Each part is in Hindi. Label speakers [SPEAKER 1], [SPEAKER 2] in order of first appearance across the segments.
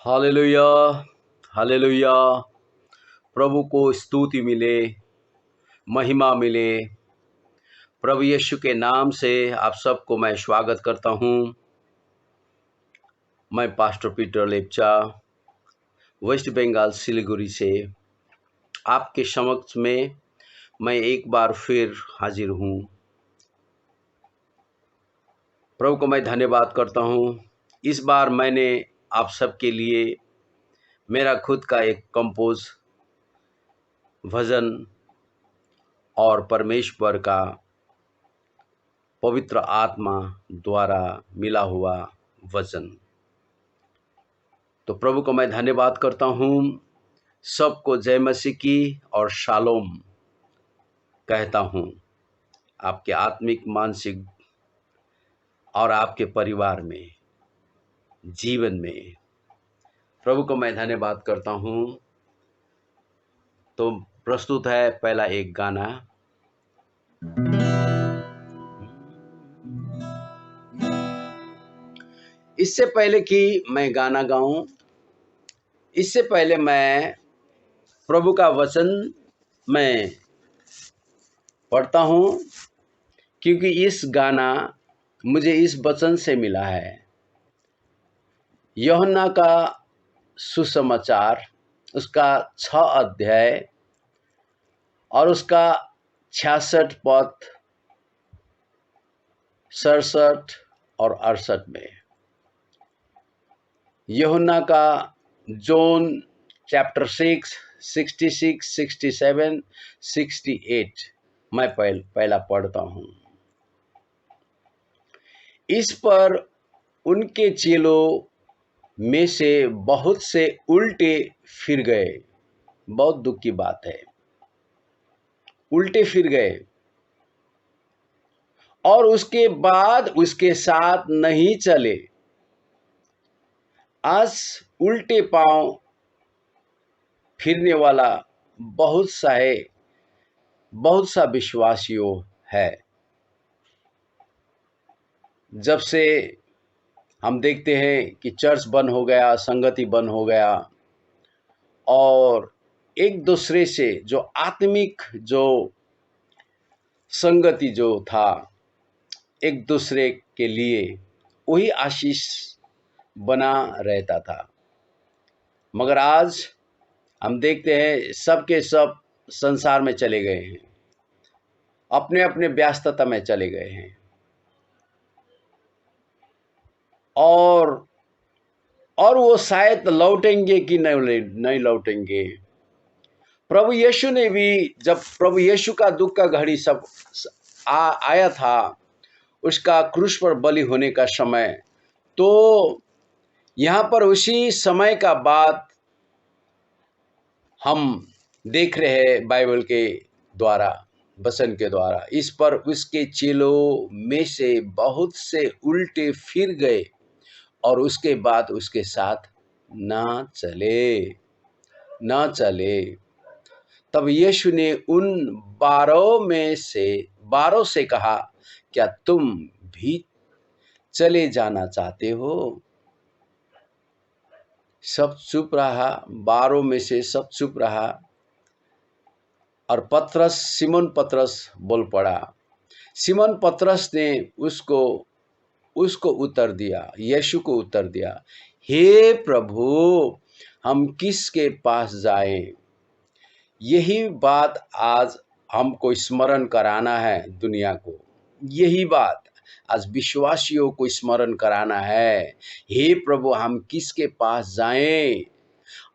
[SPEAKER 1] हालेलुया। हालेलुया। प्रभु को स्तुति मिले, महिमा मिले। प्रभु यीशु के नाम से आप सबको मैं स्वागत करता हूँ। मैं pastor Peter Lepcha West Bengal Siliguri से आपके समक्ष में मैं एक बार फिर हाजिर हूँ। प्रभु को मैं धन्यवाद करता हूँ। इस बार मैंने आप सबके लिए मेरा खुद का एक कंपोज भजन और परमेश्वर का पवित्र आत्मा द्वारा मिला हुआ वचन, तो प्रभु को मैं धन्यवाद करता हूँ। सबको जय मसीह की और शालोम कहता हूँ आपके आत्मिक, मानसिक और आपके परिवार में, जीवन में। प्रभु को मैं धन्यवाद करता हूँ। तो प्रस्तुत है पहला एक गाना। इससे पहले कि मैं गाना गाऊं, इससे पहले मैं प्रभु का वचन मैं पढ़ता हूँ, क्योंकि इस गाना मुझे इस वचन से मिला है। यूहन्ना का सुसमाचार, उसका 6 अध्याय और उसका 66 पद, 67 और 68 में। यूहन्ना का जॉन चैप्टर 6, 66, 67, 68 मैं पहला पढ़ता हूँ। इस पर उनके चेलों में से बहुत से उल्टे फिर गए। बहुत दुख की बात है, उल्टे फिर गए और उसके बाद उसके साथ नहीं चले। आज उल्टे पांव फिरने वाला बहुत सा विश्वासियों है। जब से हम देखते हैं कि चर्च बंद हो गया, संगति बंद हो गया और एक दूसरे से जो आत्मिक जो संगति जो था एक दूसरे के लिए, वही आशीष बना रहता था। मगर आज हम देखते हैं सबके सब संसार में चले गए हैं, अपने अपने व्यस्तता में चले गए हैं और वो शायद लौटेंगे कि नहीं लौटेंगे। प्रभु यीशु ने भी, जब प्रभु यीशु का दुख का घड़ी सब आया था, उसका क्रूस पर बलि होने का समय, तो यहाँ पर उसी समय का बात हम देख रहे हैं बाइबल के द्वारा, वचन के द्वारा। इस पर उसके चेलों में से बहुत से उल्टे फिर गए और उसके बाद उसके साथ ना चले। तब यीशु ने उन 12 से कहा, क्या तुम भी चले जाना चाहते हो? सब चुप रहा, 12 में से सब चुप रहा और सिमोन पतरस बोल पड़ा। सिमोन पतरस ने उसको उत्तर दिया, यीशु को उत्तर दिया, हे प्रभु, हम किसके पास जाएं? यही बात आज हमको स्मरण कराना है दुनिया को। यही बात आज विश्वासियों को स्मरण कराना है। हे प्रभु, हम किसके पास जाएं?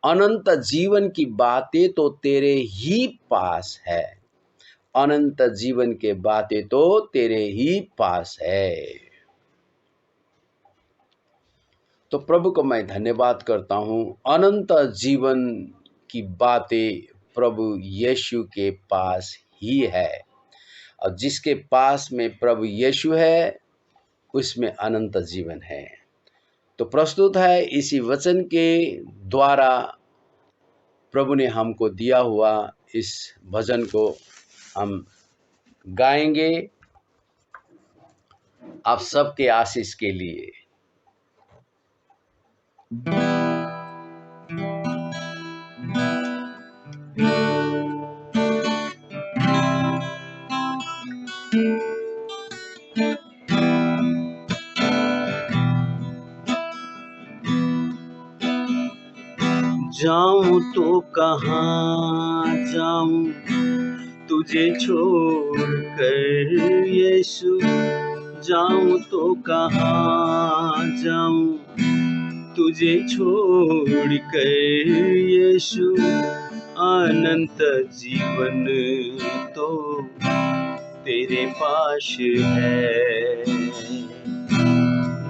[SPEAKER 1] अनंत जीवन की बातें तो तेरे ही पास है। अनंत जीवन के बातें तो तेरे ही पास है। तो प्रभु को मैं धन्यवाद करता हूँ। अनंत जीवन की बातें प्रभु यीशु के पास ही है, और जिसके पास में प्रभु यीशु है उसमें अनंत जीवन है। तो प्रस्तुत है इसी वचन के द्वारा प्रभु ने हमको दिया हुआ इस भजन को हम गाएंगे आप सबके आशीष के लिए।
[SPEAKER 2] जाऊं तो कहाँ जाऊं तुझे छोड़ कर यीशु, जाऊं तो कहाँ जाऊं तुझे छोड़ कर यीशु। अनंत जीवन तो तेरे पास है,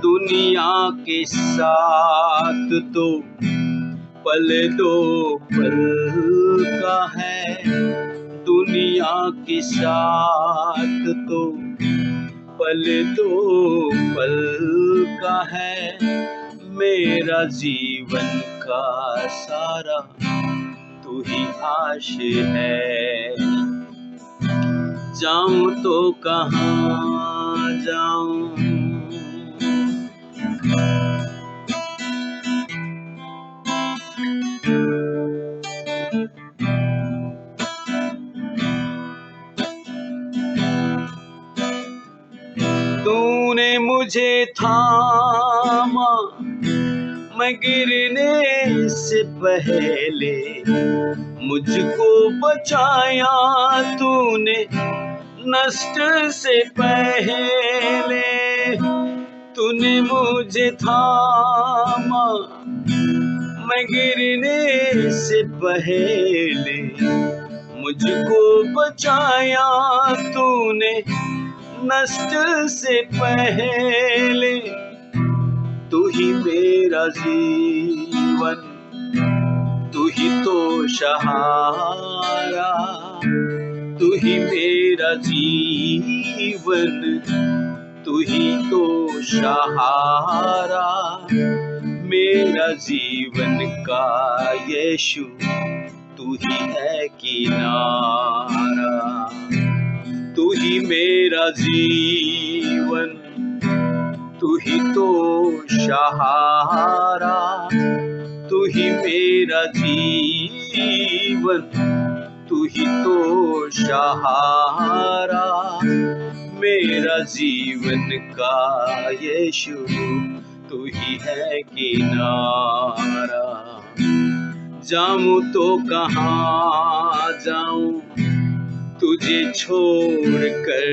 [SPEAKER 2] दुनिया के साथ तो पल दो पल का है, दुनिया के साथ तो पल दो पल का है। मेरा जीवन का सारा तू ही आश है, जाऊं तो कहाँ जाऊं। तूने मुझे थामा मैं गिरने से पहले, मुझको बचाया तूने नष्ट से पहले। तूने मुझे थामा मैं गिरने से पहले, मुझको बचाया तूने नष्ट से पहले। तू ही मेरा जीवन, तू ही तो सहारा, तू ही मेरा जीवन, तू ही तो सहारा। मेरा जीवन का यीशु तू ही है किनारा, तू ही मेरा जीवन, तू ही तो सहारा, तू ही मेरा जीवन, तू ही तो सहारा। मेरा जीवन का यीशु तू ही है किनारा, जाऊं तो कहाँ जाऊं तुझे छोड़ कर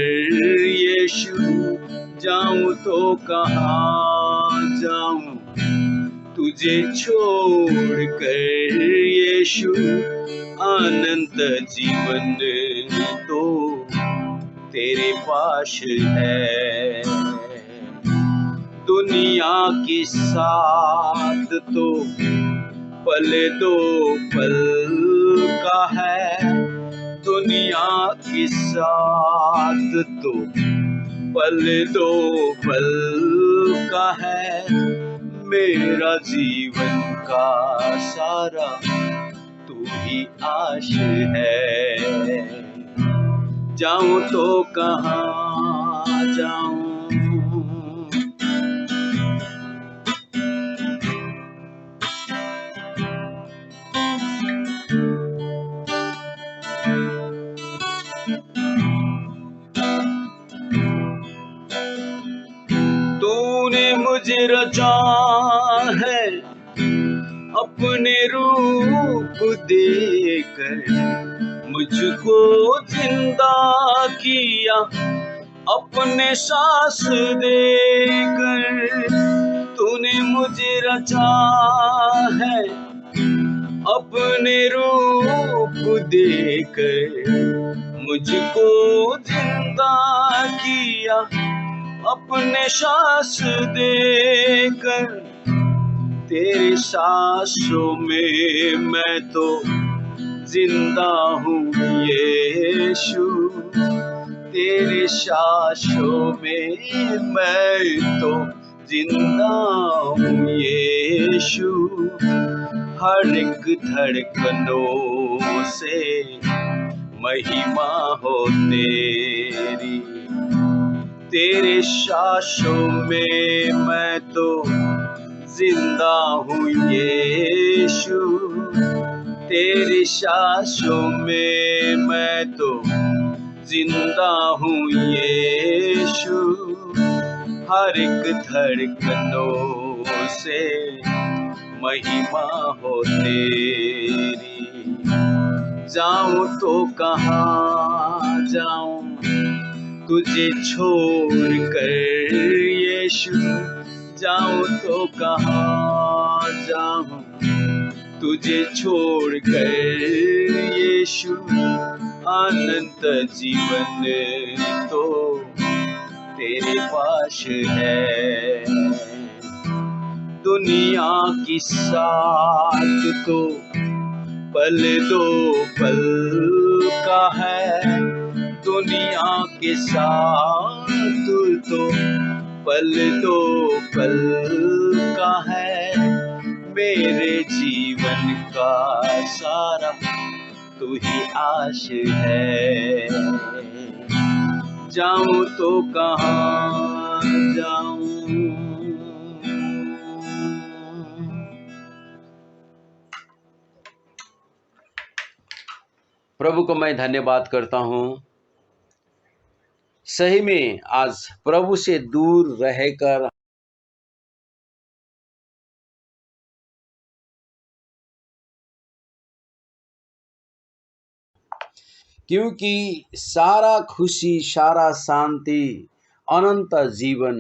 [SPEAKER 2] यीशु, जाऊं तो कहाँ जाऊं तुझे छोड़ कर यीशु। अनंत जीवन तो तेरे पास है, दुनिया के साथ तो पल दो पल का है, दुनिया के साथ तो पल दो पल का है। मेरा जीवन का सारा तू ही आश है, जाऊं तो कहाँ जाऊं। तूने मुझे रचा है अपने रूप देकर, मुझको जिंदा किया अपने सांस देकर। तूने मुझे रचा है अपने रूप देकर, मुझको जिंदा किया अपने सांस देकर। तेरे सांसों में मैं तो जिंदा हूँ यीशु, तेरे सांसों में मैं तो जिंदा हूँ यीशु। हर एक धड़कनों से महिमा हो तेरी, तेरे सांसों में मैं तो जिंदा हूँ यीशु, तेरे सांसों में मैं तो जिंदा हूँ यीशु। हर एक धड़कनों से महिमा हो तेरी। जाऊं तो कहाँ जाऊं तुझे छोड़ कर यीशु, जाऊं तो कहाँ जाऊं तुझे छोड़ कर यीशु। अनंत जीवन तो तेरे पास है, दुनिया की साथ तो पल दो पल का है, दुनिया के साथ तो पल दो पल का है। मेरे जीवन का सारा तू ही आश है। जाऊं तो कहाँ जाऊं।
[SPEAKER 1] प्रभु को मैं धन्यवाद करता हूँ। सही में आज प्रभु से दूर रहकर क्योंकि सारा खुशी, सारा शांति, अनंत जीवन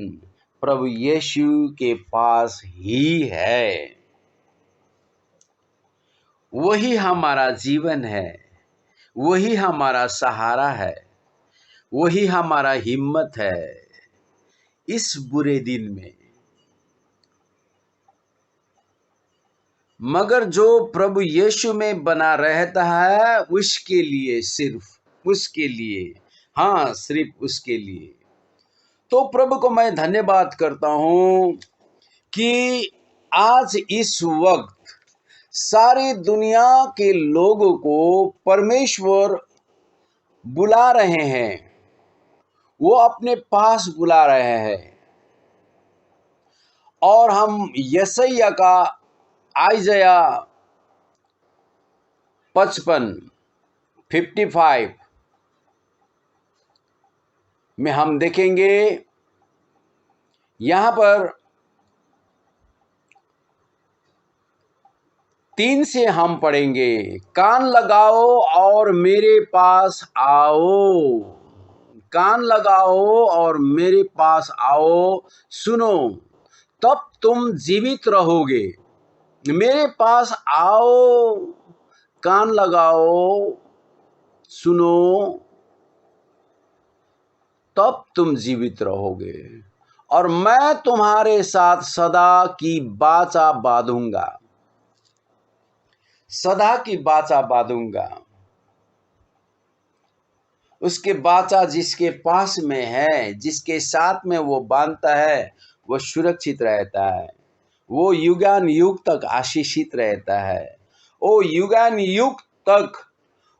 [SPEAKER 1] प्रभु यीशु के पास ही है। वही हमारा जीवन है, वही हमारा सहारा है, वही हमारा हिम्मत है इस बुरे दिन में। मगर जो प्रभु यीशु में बना रहता है उसके लिए, सिर्फ उसके लिए, हाँ सिर्फ उसके लिए। तो प्रभु को मैं धन्यवाद करता हूँ कि आज इस वक्त सारी दुनिया के लोगों को परमेश्वर बुला रहे हैं, वो अपने पास बुला रहे हैं। और हम यशायाह का आइज़ाया 55 में हम देखेंगे, यहाँ पर 3 से हम पढ़ेंगे। कान लगाओ और मेरे पास आओ, कान लगाओ और मेरे पास आओ, सुनो तब तुम जीवित रहोगे। मेरे पास आओ, कान लगाओ, सुनो तब तुम जीवित रहोगे, और मैं तुम्हारे साथ सदा की वाचा बांधूंगा, सदा की वाचा बांधूंगा। उसके वाचा जिसके पास में है, जिसके साथ में वो बांधता है, वो सुरक्षित रहता है, वो युगान युग तक आशीषित रहता है, वो युगान युग तक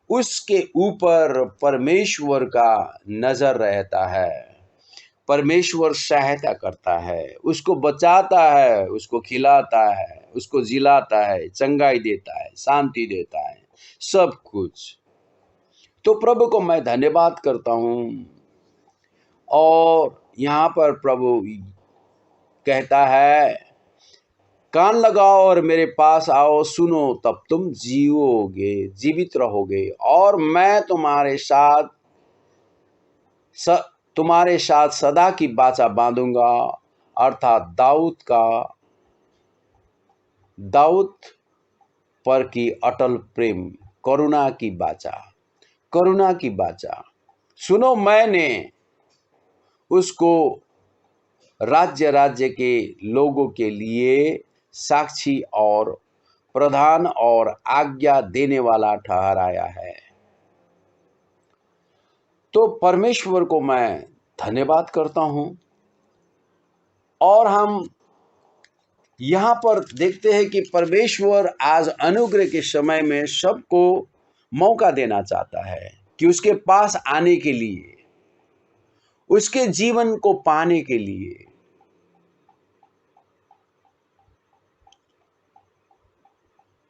[SPEAKER 1] उसके ऊपर परमेश्वर का नजर रहता है। परमेश्वर सहायता करता है, उसको बचाता है, उसको खिलाता है, उसको जिलाता है, चंगाई देता है, शांति देता है, सब कुछ। तो प्रभु को मैं धन्यवाद करता हूँ। और यहाँ पर प्रभु कहता है, कान लगाओ और मेरे पास आओ, सुनो तब तुम जीवोगे, जीवित रहोगे, और मैं तुम्हारे साथ सदा की वाचा बांधूंगा। अर्थात दाऊद पर की अटल प्रेम, करुणा की वाचा, करुणा की वाचा। सुनो, मैंने उसको राज्य के लोगों के लिए साक्षी और प्रधान और आज्ञा देने वाला ठहराया है। तो परमेश्वर को मैं धन्यवाद करता हूं। और हम यहाँ पर देखते हैं कि परमेश्वर आज अनुग्रह के समय में सबको मौका देना चाहता है कि उसके पास आने के लिए, उसके जीवन को पाने के लिए।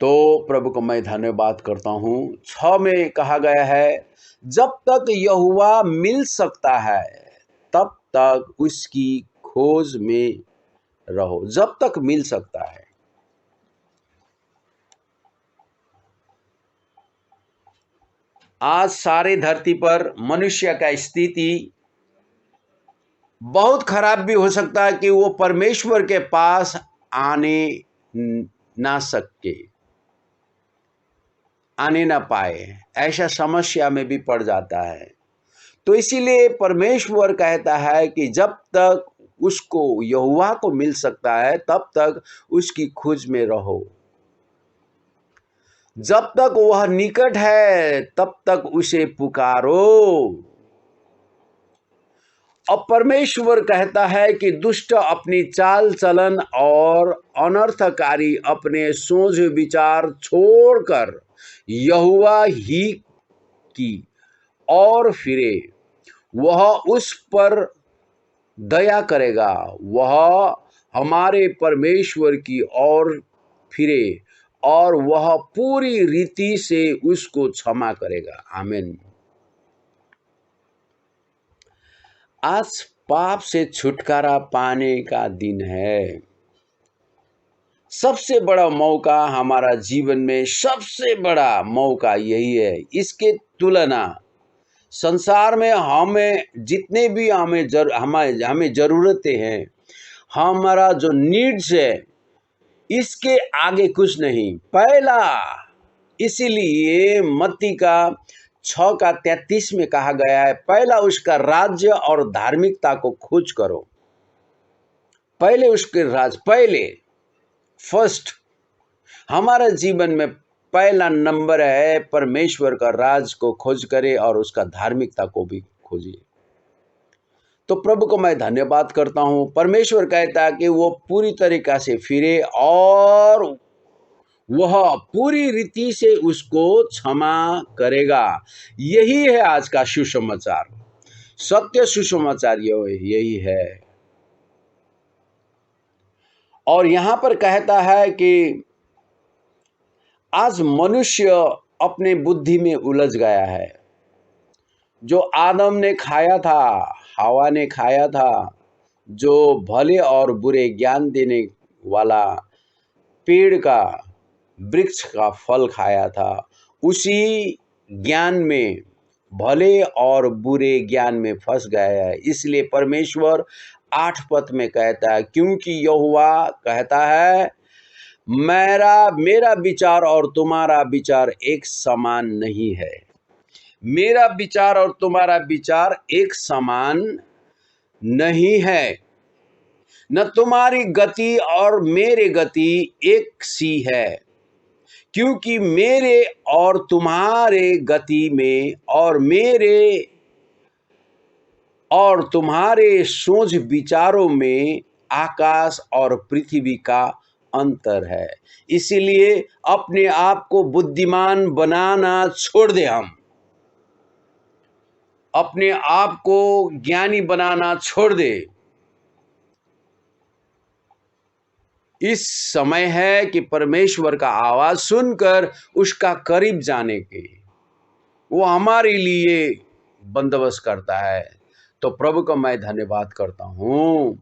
[SPEAKER 1] तो प्रभु को मैं धन्यवाद करता हूँ। 6 में कहा गया है, जब तक यहोवा मिल सकता है तब तक उसकी खोज में रहो। जब तक मिल सकता है, आज सारे धरती पर मनुष्य का स्थिति बहुत खराब भी हो सकता है कि वो परमेश्वर के पास आने ना पाए, ऐसा समस्या में भी पड़ जाता है। तो इसीलिए परमेश्वर कहता है कि जब तक उसको यहोवा को मिल सकता है तब तक उसकी खोज में रहो, जब तक वह निकट है तब तक उसे पुकारो। अब परमेश्वर कहता है कि दुष्ट अपनी चाल चलन और अनर्थकारी अपने सोच विचार छोड़कर यहोवा ही की और फिरे, वह उस पर दया करेगा, वह हमारे परमेश्वर की ओर फिरे और वह पूरी रीति से उसको क्षमा करेगा। आमीन। आज पाप से छुटकारा पाने का दिन है। सबसे बड़ा मौका हमारा जीवन में, सबसे बड़ा मौका यही है। इसके तुलना संसार में हमें जितने भी हमें जरूरतें हैं, हमारा जो नीड्स है, इसके आगे कुछ नहीं। पहला, इसीलिए मत्ती का 6:33 में कहा गया है, पहला उसका राज्य और धार्मिकता को खोज करो। पहले उसके पहले फर्स्ट, हमारे जीवन में पहला नंबर है परमेश्वर का राज को खोज करे और उसका धार्मिकता को भी खोजिए। तो प्रभु को मैं धन्यवाद करता हूँ। परमेश्वर कहता है कि वो पूरी तरीका से फिरे और वह पूरी रीति से उसको क्षमा करेगा। यही है आज का सुसमाचार, सत्य सुसमाचार यही है। और यहाँ पर कहता है कि आज मनुष्य अपने बुद्धि में उलझ गया है। जो आदम ने खाया था, हवा ने खाया था, जो भले और बुरे ज्ञान देने वाला पेड़ का, वृक्ष का फल खाया था, उसी ज्ञान में, भले और बुरे ज्ञान में फंस गया है। इसलिए परमेश्वर 8 पद में कहता है, क्योंकि यहोवा कहता है, मेरा विचार और तुम्हारा विचार एक समान नहीं है। मेरा विचार और तुम्हारा विचार एक समान नहीं है, न तुम्हारी गति और मेरे गति एक सी है। क्योंकि मेरे और तुम्हारे गति में और मेरे और तुम्हारे सोच विचारों में आकाश और पृथ्वी का अंतर है। इसीलिए अपने आप को बुद्धिमान बनाना छोड़ दे, हम अपने आप को ज्ञानी बनाना छोड़ दे। इस समय है कि परमेश्वर का आवाज सुनकर उसका करीब जाने के वो हमारे लिए बंदोबस्त करता है। तो प्रभु का मैं धन्यवाद करता हूँ।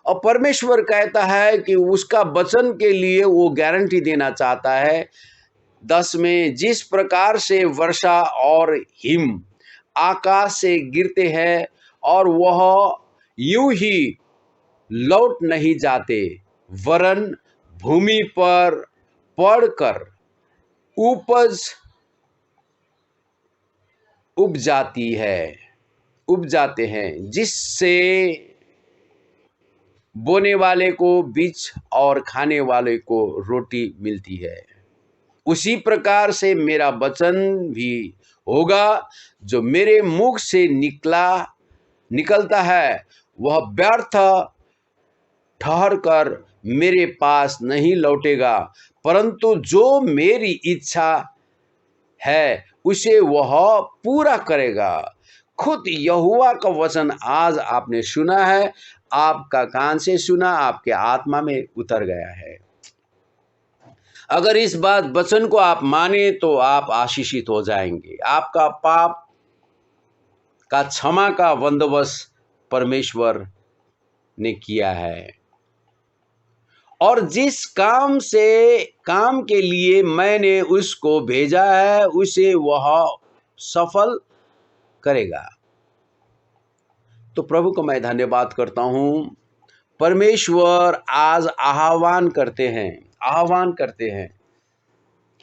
[SPEAKER 1] और परमेश्वर कहता है कि उसका वचन के लिए वो गारंटी देना चाहता है। 10 में, जिस प्रकार से वर्षा और हिम आकाश से गिरते हैं और वह यूं ही लौट नहीं जाते, वरन भूमि पर पड़कर उब जाते हैं, जिससे बोने वाले को बीज और खाने वाले को रोटी मिलती है, उसी प्रकार से मेरा वचन भी होगा जो मेरे मुख से निकलता है। वह व्यर्थ ठहर कर मेरे पास नहीं लौटेगा, परंतु जो मेरी इच्छा है उसे वह पूरा करेगा। खुद यहोवा का वचन आज आपने सुना है, आपका कान से सुना, आपके आत्मा में उतर गया है। अगर इस बात वचन को आप माने तो आप आशीषित हो जाएंगे। आपका पाप का क्षमा का बंदोबस्त परमेश्वर ने किया है, और जिस काम के लिए मैंने उसको भेजा है उसे वह सफल करेगा। तो प्रभु को मैं धन्यवाद करता हूँ। परमेश्वर आज आह्वान करते हैं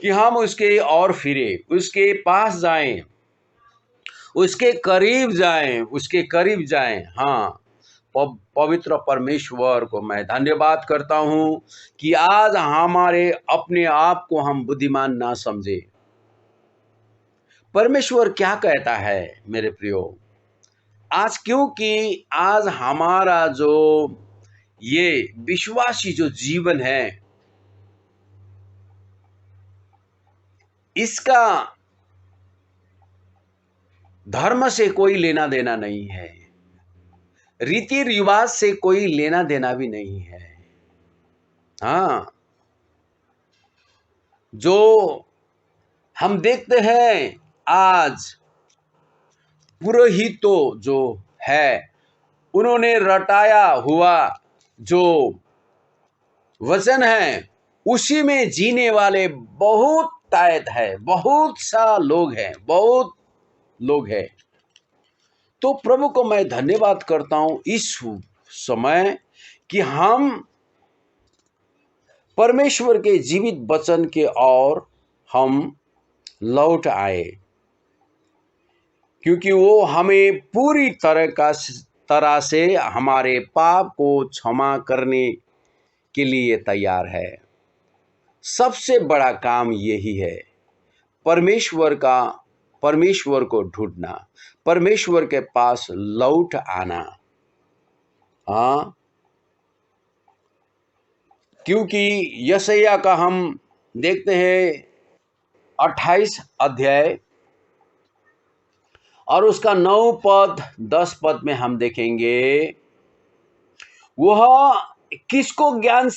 [SPEAKER 1] कि हम उसके और फिरे, उसके पास जाएं, उसके करीब जाएं। हाँ, पवित्र परमेश्वर को मैं धन्यवाद करता हूँ कि आज हमारे अपने आप को हम बुद्धिमान ना समझे। परमेश्वर क्या कहता है मेरे प्रियो आज, क्योंकि आज हमारा जो ये विश्वासी जो जीवन है, इसका धर्म से कोई लेना देना नहीं है, रीति रिवाज से कोई लेना देना भी नहीं है। हाँ, जो हम देखते हैं आज पुरोहितों जो है, उन्होंने रटाया हुआ जो वचन है, उसी में जीने वाले बहुत तायत है, बहुत सा लोग हैं। तो प्रभु को मैं धन्यवाद करता हूं इस समय कि हम परमेश्वर के जीवित वचन के ओर हम लौट आए, क्योंकि वो हमें पूरी तरह से हमारे पाप को क्षमा करने के लिए तैयार है। सबसे बड़ा काम यही है, परमेश्वर को ढूंढना, परमेश्वर के पास लौट आना। हाँ, क्योंकि यशायाह का हम देखते हैं 28 अध्याय और उसका 9 पद 10 पद में हम देखेंगे, वह किसको ज्ञान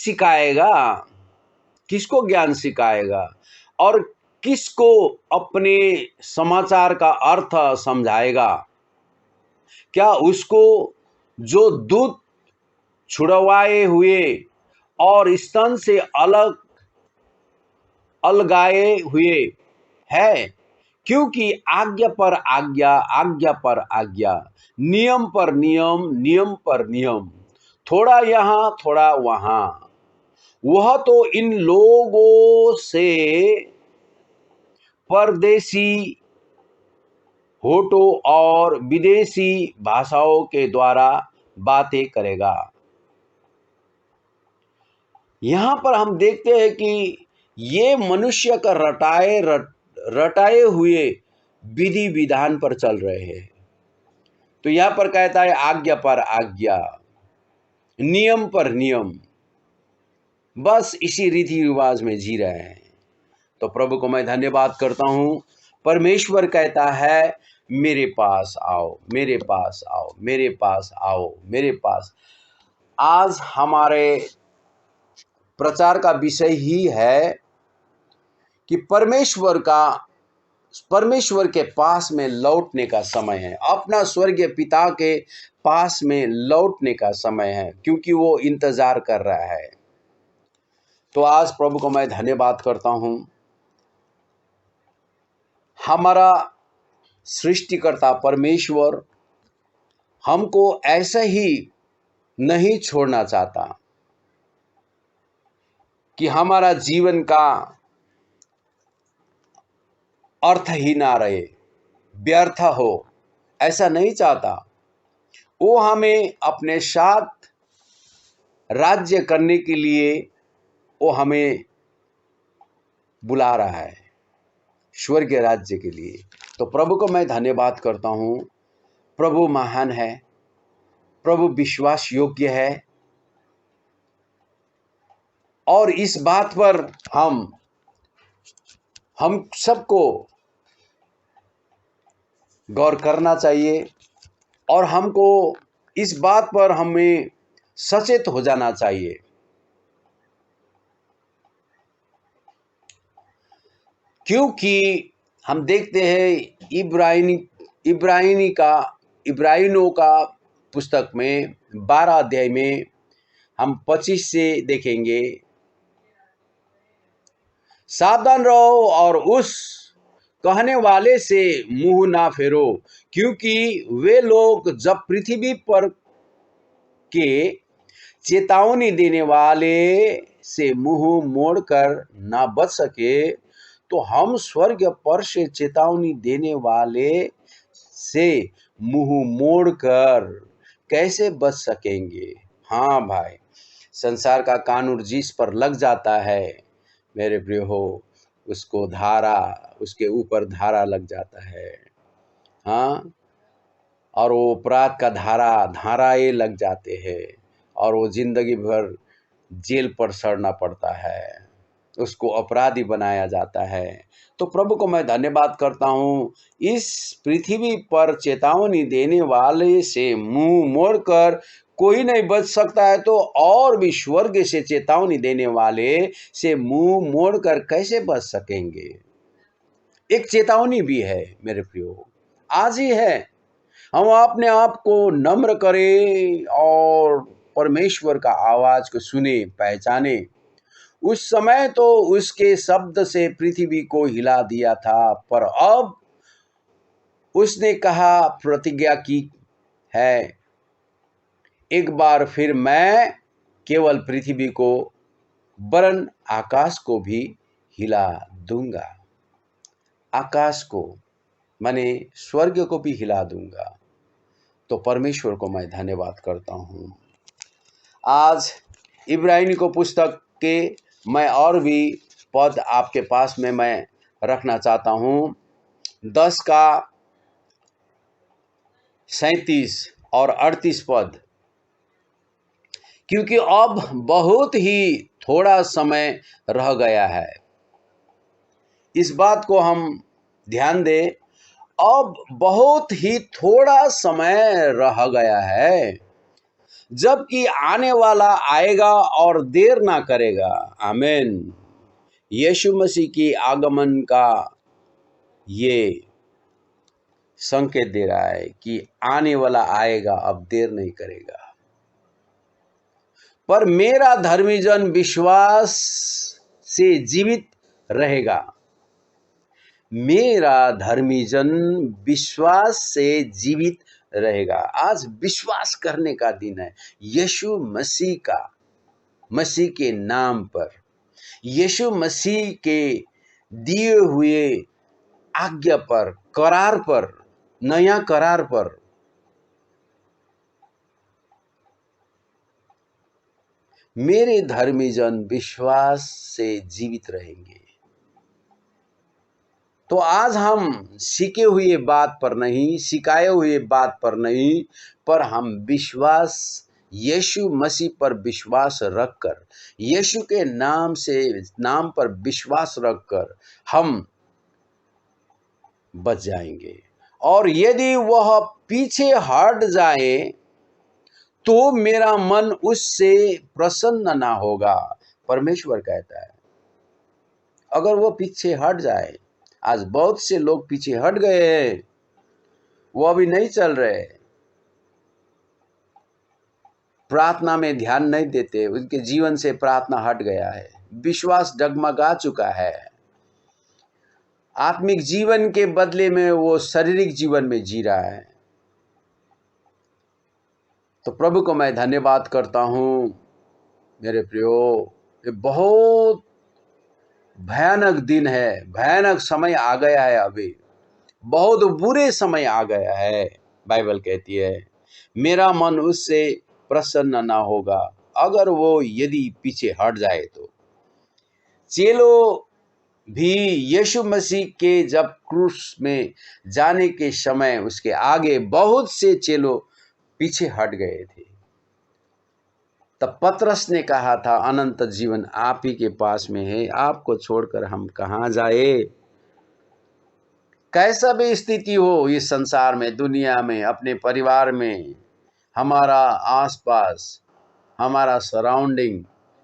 [SPEAKER 1] सिखाएगा और किसको अपने समाचार का अर्थ समझाएगा? क्या उसको जो दूध छुड़वाए हुए और स्तन से अलगाए हुए है? क्योंकि आज्ञा पर आज्ञा, नियम पर नियम, थोड़ा यहाँ थोड़ा वहां, वह तो इन लोगों से परदेशी होठों और विदेशी भाषाओं के द्वारा बातें करेगा। यहां पर हम देखते हैं कि ये मनुष्य का रटाए हुए विधि विधान पर चल रहे हैं। तो यहां पर कहता है आज्ञा पर आज्ञा, नियम पर नियम, बस इसी रीति रिवाज में जी रहे हैं। तो प्रभु को मैं धन्यवाद करता हूं। परमेश्वर कहता है मेरे पास आओ, मेरे पास आओ, मेरे पास आओ, मेरे पास। आज हमारे प्रचार का विषय ही है कि परमेश्वर के पास में लौटने का समय है, अपना स्वर्गीय पिता के पास में लौटने का समय है, क्योंकि वो इंतजार कर रहा है। तो आज प्रभु को मैं धन्यवाद करता हूं। हमारा सृष्टिकर्ता परमेश्वर हमको ऐसा ही नहीं छोड़ना चाहता कि हमारा जीवन का अर्थ ही ना रहे, व्यर्थ हो, ऐसा नहीं चाहता। वो हमें अपने साथ राज्य करने के लिए वो हमें बुला रहा है, स्वर्गीय राज्य के लिए। तो प्रभु को मैं धन्यवाद करता हूँ। प्रभु महान है, प्रभु विश्वास योग्य है, और इस बात पर हम सबको गौर करना चाहिए और हमको इस बात पर हमें सचेत हो जाना चाहिए। क्योंकि हम देखते हैं इब्रानियों का पुस्तक में 12 अध्याय में हम 25 से देखेंगे, सावधान रहो और उस कहने वाले से मुंह ना फेरो, क्योंकि वे लोग जब पृथ्वी पर के चेतावनी देने वाले से मुंह मोड़कर ना बच सके, तो हम स्वर्ग पर से चेतावनी देने वाले से मुंह मोड़कर कैसे बच सकेंगे। हाँ भाई, संसार का कानून जिस पर लग जाता है मेरे प्रिय हो, उसको धारा, उसके ऊपर धारा लग जाता है। हाँ, और वो अपराध का धाराएं लग जाते हैं और वो जिंदगी भर जेल पर सड़ना पड़ता है, उसको अपराधी बनाया जाता है। तो प्रभु को मैं धन्यवाद करता हूँ, इस पृथ्वी पर चेतावनी देने वाले से मुंह मोड़कर कोई नहीं बच सकता है, तो और भी स्वर्ग से चेतावनी देने वाले से मुंह मोड़कर कैसे बच सकेंगे। एक चेतावनी भी है मेरे प्रियो, आज ही है। हम अपने आप को नम्र करें और परमेश्वर का आवाज को सुने, पहचाने। उस समय तो उसके शब्द से पृथ्वी को हिला दिया था, पर अब उसने कहा, प्रतिज्ञा की है, एक बार फिर मैं केवल पृथ्वी को वरन आकाश को भी हिला दूंगा। आकाश को माने स्वर्ग को भी हिला दूंगा। तो परमेश्वर को मैं धन्यवाद करता हूँ। आज इब्रानी को पुस्तक के मैं और भी पद आपके पास में मैं रखना चाहता हूँ। 10 का 37 और 38 पद, क्योंकि अब बहुत ही थोड़ा समय रह गया है। इस बात को हम ध्यान दें, अब बहुत ही थोड़ा समय रह गया है, जबकि आने वाला आएगा और देर ना करेगा। आमीन। यीशु मसीह की आगमन का ये संकेत दे रहा है कि आने वाला आएगा, अब देर नहीं करेगा। पर मेरा धर्मी जन विश्वास से जीवित रहेगा। मेरा धर्मी जन विश्वास से जीवित रहेगा। आज विश्वास करने का दिन है यीशु मसीह का, मसीह के नाम पर, यीशु मसीह के दिए हुए आज्ञा पर, करार पर, नया करार पर। मेरे धर्मी जन विश्वास से जीवित रहेंगे। तो आज हम सीखे हुए बात पर नहीं, सिखाए हुए बात पर नहीं, पर हम विश्वास यीशु मसीह पर विश्वास रखकर, यीशु के नाम पर विश्वास रखकर हम बच जाएंगे। और यदि वह पीछे हट जाए तो मेरा मन उससे प्रसन्न ना होगा। परमेश्वर कहता है, अगर वो पीछे हट जाए, आज बहुत से लोग पीछे हट गए हैं, वो अभी नहीं चल रहे, प्रार्थना में ध्यान नहीं देते, उनके जीवन से प्रार्थना हट गया है, विश्वास डगमगा चुका है, आत्मिक जीवन के बदले में वो शारीरिक जीवन में जी रहा है। तो प्रभु को मैं धन्यवाद करता हूँ मेरे प्रियो। ये बहुत भयानक दिन है, भयानक समय आ गया है, अभी बहुत बुरे समय आ गया है। बाइबल कहती है, मेरा मन उससे प्रसन्न ना होगा अगर वो यदि पीछे हट जाए तो। चेलों भी यीशु मसीह के जब क्रूस में जाने के समय उसके आगे बहुत से चेलों पीछे हट गए थे। तब पतरस ने कहा था, अनंत जीवन आप ही के पास में है, आपको छोड़कर हम कहाँ जाए। कैसा भी स्थिति हो इस संसार में, दुनिया में, अपने परिवार में, हमारा आसपास, हमारा सराउंडिंग,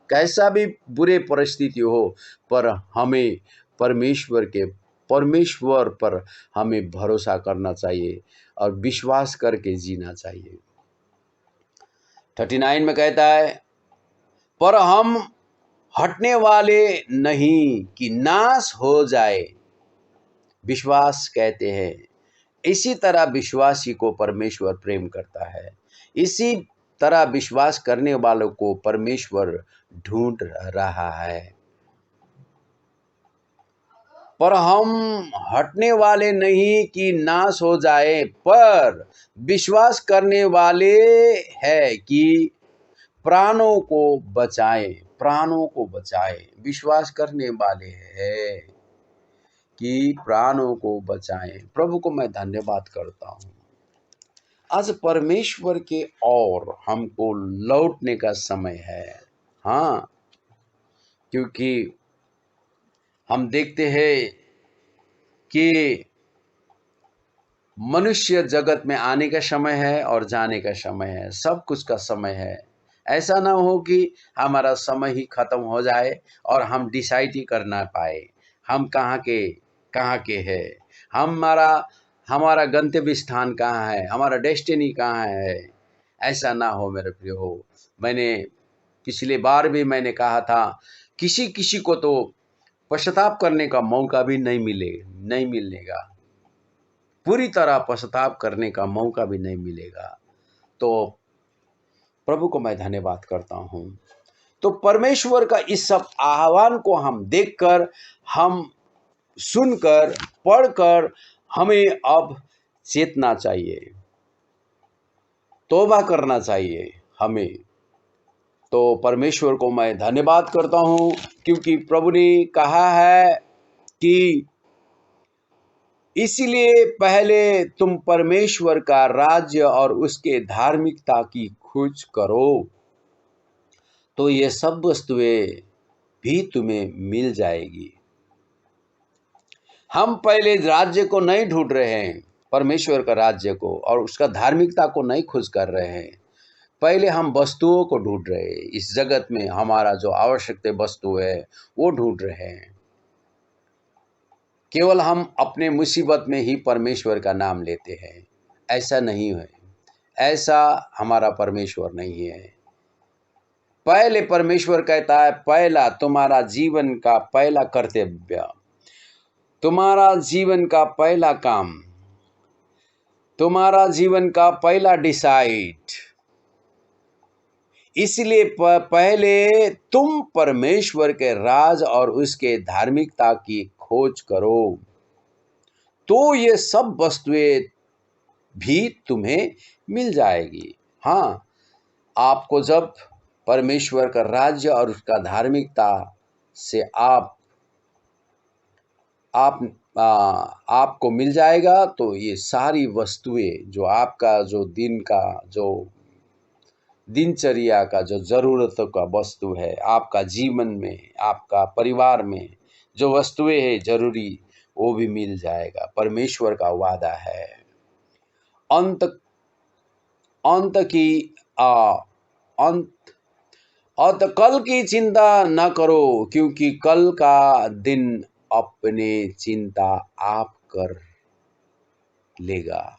[SPEAKER 1] कैसा भी बुरे परिस्थिति हो, पर हमें परमेश्वर पर हमें भरोसा करना चाहिए और विश्वास करके जीना चाहिए। 39 में कहता है, पर हम हटने वाले नहीं कि नाश हो जाए। विश्वास कहते हैं। इसी तरह विश्वासी को परमेश्वर प्रेम करता है। इसी तरह विश्वास करने वालों को परमेश्वर ढूंढ रहा है। पर हम हटने वाले नहीं कि नाश हो जाए, पर विश्वास करने वाले हैं कि प्राणों को बचाए। प्राणों को बचाए, विश्वास करने वाले हैं कि प्राणों को बचाएं। प्रभु को मैं धन्यवाद करता हूँ। आज परमेश्वर के और हमको लौटने का समय है। हाँ, क्योंकि हम देखते हैं कि मनुष्य जगत में आने का समय है और जाने का समय है, सब कुछ का समय है। ऐसा ना हो कि हमारा समय ही खत्म हो जाए और हम डिसाइड ही कर ना पाए हम कहाँ के हैं, हमारा गंतव्य स्थान कहाँ है, हमारा डेस्टिनी कहाँ है। ऐसा ना हो मेरे प्रिय हो। मैंने पिछले बार भी मैंने कहा था, किसी किसी को तो पश्चाताप करने का मौका भी नहीं मिलेगा, पूरी तरह पश्चाताप करने का मौका भी नहीं मिलेगा। तो प्रभु को मैं धन्यवाद करता हूँ। तो परमेश्वर का इस सब आह्वान को हम देखकर, हम सुनकर, पढ़कर हमें अब चेतना चाहिए, तौबा करना चाहिए हमें। तो परमेश्वर को मैं धन्यवाद करता हूँ, क्योंकि प्रभु ने कहा है कि इसलिए पहले तुम परमेश्वर का राज्य और उसके धार्मिकता की खोज करो, तो ये सब वस्तुएं भी तुम्हें मिल जाएगी। हम पहले राज्य को नहीं ढूंढ रहे हैं, परमेश्वर का राज्य को और उसका धार्मिकता को नहीं खोज कर रहे हैं। पहले हम वस्तुओं को ढूंढ रहे हैं। इस जगत में हमारा जो आवश्यक वस्तु है वो ढूंढ रहे हैं। केवल हम अपने मुसीबत में ही परमेश्वर का नाम लेते हैं। ऐसा नहीं है, ऐसा हमारा परमेश्वर नहीं है। पहले परमेश्वर कहता है, पहला तुम्हारा जीवन का पहला कर्तव्य, तुम्हारा जीवन का पहला काम, तुम्हारा जीवन का पहला डिसाइड। इसलिए पहले तुम परमेश्वर के राज और उसके धार्मिकता की खोज करो, तो ये सब वस्तुएं भी तुम्हें मिल जाएगी। हाँ, आपको जब परमेश्वर का राज्य और उसका धार्मिकता से आपको मिल जाएगा, तो ये सारी वस्तुएं जो आपका जो दिन का जो दिनचर्या का जो ज़रूरतों का वस्तु है, आपका जीवन में, आपका परिवार में जो वस्तुएं है जरूरी, वो भी मिल जाएगा। परमेश्वर का वादा है। अंत की अंत और कल की चिंता न करो, क्योंकि कल का दिन अपने चिंता आप कर लेगा।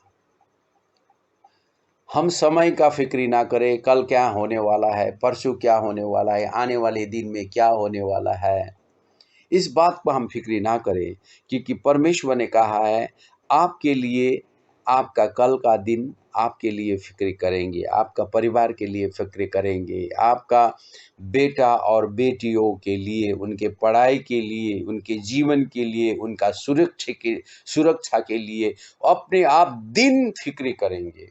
[SPEAKER 1] हम समय का फिक्री ना करें, कल क्या होने वाला है, परसों क्या होने वाला है, आने वाले दिन में क्या होने वाला है, इस बात पर हम फिक्री ना करें। क्योंकि परमेश्वर ने कहा है, आपके लिए आपका कल का दिन आपके लिए फिक्र करेंगे, आपका परिवार के लिए फिक्र करेंगे, आपका बेटा और बेटियों के लिए, उनके पढ़ाई के लिए, उनके जीवन के लिए, उनका सुरक्षा के लिए अपने आप दिन फिक्र करेंगे।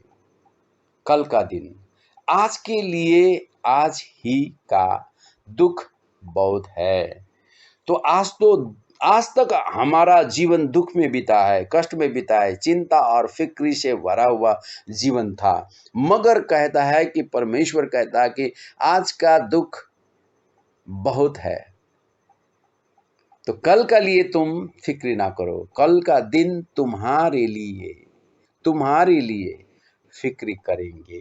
[SPEAKER 1] कल का दिन, आज के लिए आज ही का दुख बहुत है। तो आज तक हमारा जीवन दुख में बीता है, कष्ट में बीता है, चिंता और फिक्री से भरा हुआ जीवन था। मगर कहता है कि परमेश्वर कहता है कि आज का दुख बहुत है, तो कल का लिए तुम फिक्र ना करो। कल का दिन तुम्हारे लिए फिक्र करेंगे।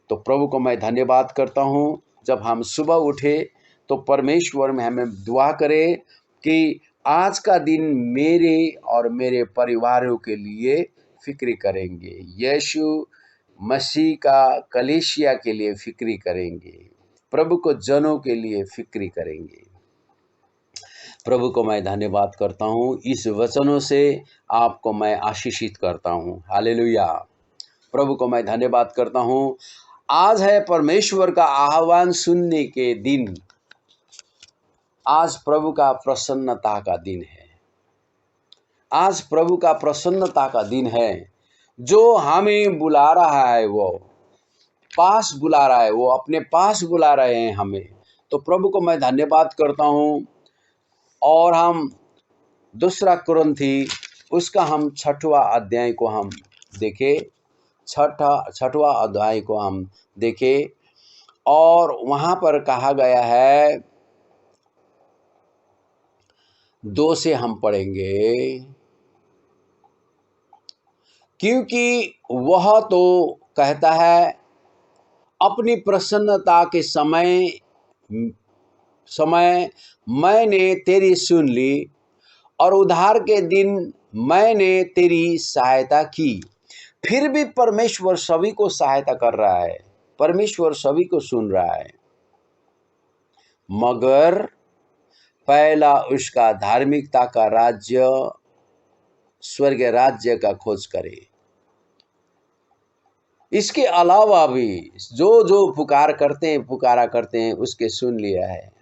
[SPEAKER 1] तो प्रभु को मैं धन्यवाद करता हूँ। जब हम सुबह उठे तो परमेश्वर में हमें दुआ करें कि आज का दिन मेरे और मेरे परिवारों के लिए फिक्र करेंगे, यीशु मसीह का कलीसिया के लिए फिक्र करेंगे, प्रभु को जनों के लिए फिक्र करेंगे। प्रभु को मैं धन्यवाद करता हूँ। इस वचनों से आपको मैं आशीषित करता हूँ। हालेलुया। प्रभु को मैं धन्यवाद करता हूँ। आज है परमेश्वर का आह्वान सुनने के दिन। आज प्रभु का प्रसन्नता का दिन है। आज प्रभु का प्रसन्नता का दिन है। जो हमें बुला रहा है, वो पास बुला रहा है, वो अपने पास बुला रहे हैं हमें। तो प्रभु को मैं धन्यवाद करता हूँ। और हम दूसरा कुरिन्थी उसका हम 6वां अध्याय को हम देखें। 6वां अध्याय को हम देखें और वहाँ पर कहा गया है, 2 से हम पढ़ेंगे। क्योंकि वह तो कहता है, अपनी प्रसन्नता के समय मैंने तेरी सुन ली और उद्धार के दिन मैंने तेरी सहायता की। फिर भी परमेश्वर सभी को सहायता कर रहा है, परमेश्वर सभी को सुन रहा है, मगर पहला उसका धार्मिकता का राज्य, स्वर्ग राज्य का खोज करे। इसके अलावा भी जो पुकारा करते हैं उसके सुन लिया है।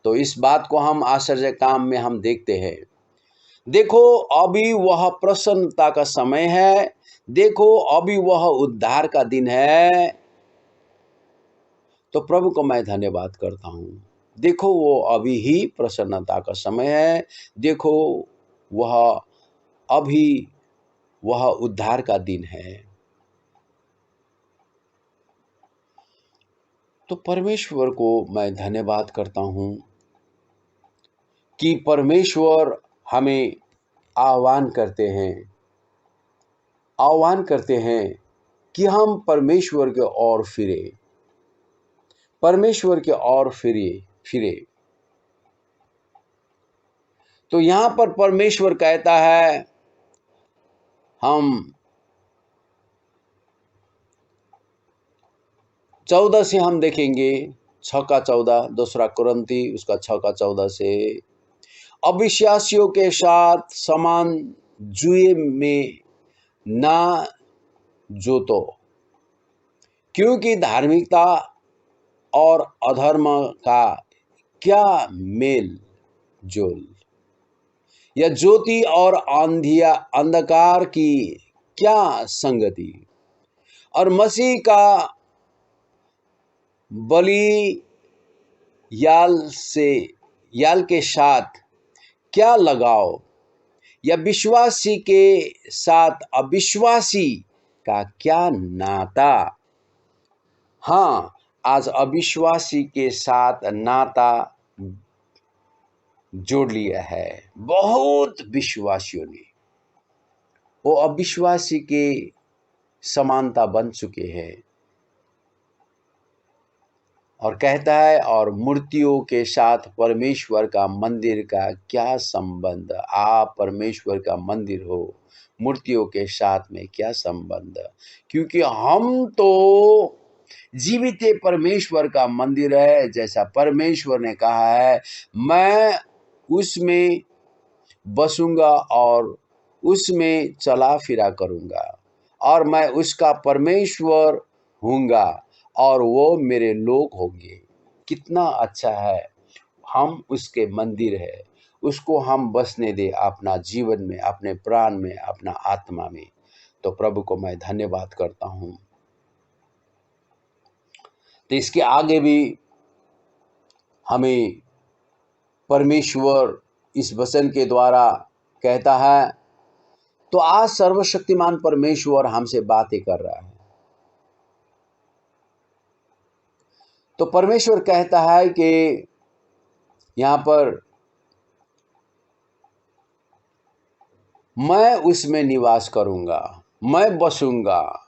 [SPEAKER 1] तो इस बात को हम आश्चर्य काम में हम देखते हैं। देखो अभी वह प्रसन्नता का समय है, देखो अभी वह उद्धार का दिन है। तो प्रभु को मैं धन्यवाद करता हूँ। देखो वो अभी ही प्रसन्नता का समय है, देखो वह उद्धार का दिन है। तो परमेश्वर को मैं धन्यवाद करता हूँ कि परमेश्वर हमें आह्वान करते हैं कि हम परमेश्वर के ओर फिरे। तो यहाँ पर परमेश्वर कहता है, हम 14 से हम देखेंगे, 6 का 14, दूसरा कुरिन्थी उसका 6 का 14 से, अविश्वासियों के साथ समान जुए में ना जोतो, क्योंकि धार्मिकता और अधर्म का क्या मेल जोल, या ज्योति और अंधकार की क्या संगति, और मसीह का बलि याल के साथ क्या लगाव, या विश्वासी के साथ अविश्वासी का क्या नाता। हाँ, आज अविश्वासी के साथ नाता जोड़ लिया है बहुत विश्वासियों ने। वो अविश्वासी के समानता बन चुके हैं। और कहता है, और मूर्तियों के साथ परमेश्वर का मंदिर का क्या संबंध। आप परमेश्वर का मंदिर हो, मूर्तियों के साथ में क्या संबंध। क्योंकि हम तो जीवित परमेश्वर का मंदिर है। जैसा परमेश्वर ने कहा है, मैं उसमें बसूंगा और उसमें चला फिरा करूंगा, और मैं उसका परमेश्वर हूँगा और वो मेरे लोग होंगे। कितना अच्छा है, हम उसके मंदिर है, उसको हम बसने दे अपना जीवन में, अपने प्राण में, अपना आत्मा में। तो प्रभु को मैं धन्यवाद करता हूँ। तो इसके आगे भी हमें परमेश्वर इस वचन के द्वारा कहता है। तो आज सर्वशक्तिमान परमेश्वर हमसे बातें कर रहा है। तो परमेश्वर कहता है कि यहाँ पर, मैं उसमें निवास करूंगा, मैं बसूंगा,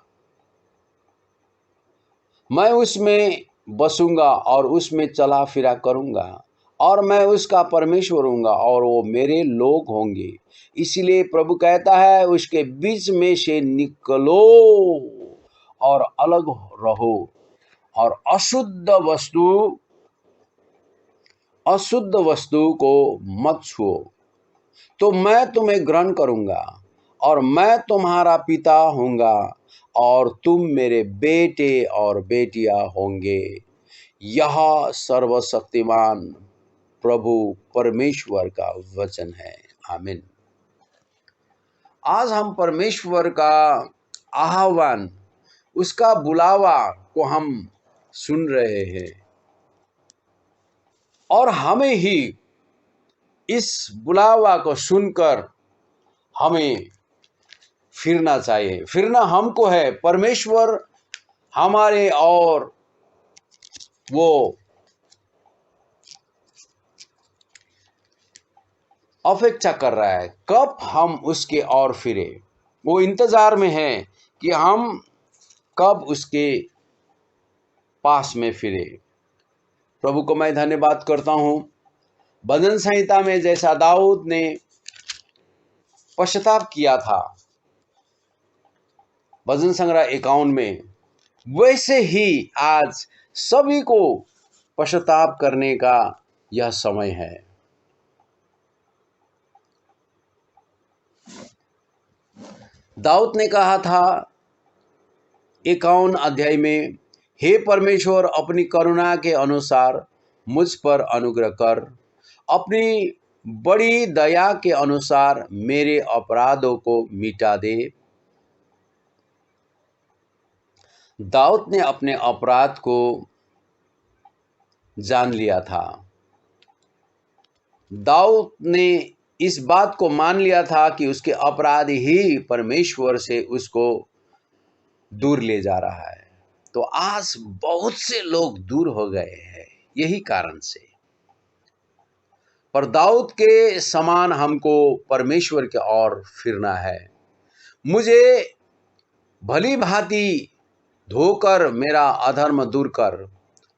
[SPEAKER 1] मैं उसमें बसूंगा और उसमें चला फिरा करूंगा, और मैं उसका परमेश्वर हूँगा और वो मेरे लोग होंगे। इसलिए प्रभु कहता है, उसके बीच में से निकलो और अलग रहो, और अशुद्ध वस्तु को मत छुओ, तो मैं तुम्हें ग्रहण करूंगा और मैं तुम्हारा पिता होऊंगा और तुम मेरे बेटे और बेटियां होंगे। यह सर्वशक्तिमान प्रभु परमेश्वर का वचन है। आमीन। आज हम परमेश्वर का आह्वान, उसका बुलावा को हम सुन रहे हैं और हमें ही इस बुलावा को सुनकर हमें फिरना चाहिए। फिरना हमको है, परमेश्वर हमारे और वो अपेक्षा कर रहा है कब हम उसके और फिरे। वो इंतजार में है कि हम कब उसके पास में फिरे। प्रभु को मैं धन्यवाद करता हूँ। भजन संहिता में जैसा दाऊद ने पश्चाताप किया था भजन संग्रह 51 में, वैसे ही आज सभी को पश्चाताप करने का यह समय है। दाऊद ने कहा था 51 अध्याय में, हे परमेश्वर, अपनी करुणा के अनुसार मुझ पर अनुग्रह कर, अपनी बड़ी दया के अनुसार मेरे अपराधों को मिटा दे। दाऊद ने अपने अपराध को जान लिया था। दाऊद ने इस बात को मान लिया था कि उसके अपराध ही परमेश्वर से उसको दूर ले जा रहा है। तो आज बहुत से लोग दूर हो गए हैं यही कारण से। पर दाऊद के समान हमको परमेश्वर की ओर फिरना है। मुझे भली भांति धोकर मेरा अधर्म दूर कर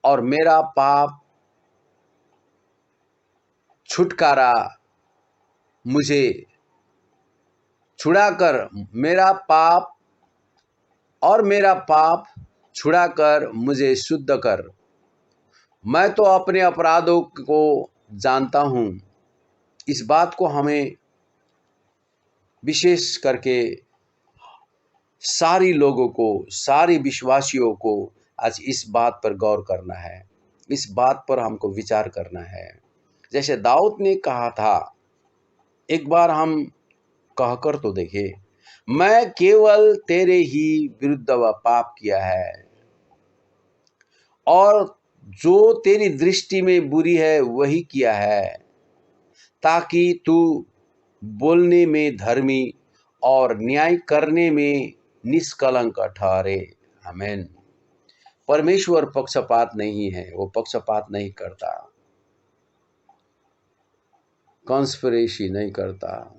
[SPEAKER 1] और मेरा पाप छुटकारा मुझे छुड़ाकर, मेरा पाप छुड़ाकर मुझे शुद्ध कर। मैं तो अपने अपराधों को जानता हूँ। इस बात को हमें विशेष करके सारी लोगों को, सारी विश्वासियों को आज इस बात पर गौर करना है, इस बात पर हमको विचार करना है। जैसे दाऊद ने कहा था, एक बार हम कहकर तो देखे, मैं केवल तेरे ही विरुद्ध पाप किया है और जो तेरी दृष्टि में बुरी है वही किया है, ताकि तू बोलने में धर्मी और न्याय करने में निष्कलंक ठहरे। आमीन। परमेश्वर पक्षपात नहीं है, वो पक्षपात नहीं करता, कॉन्स्पिरेसी नहीं करता।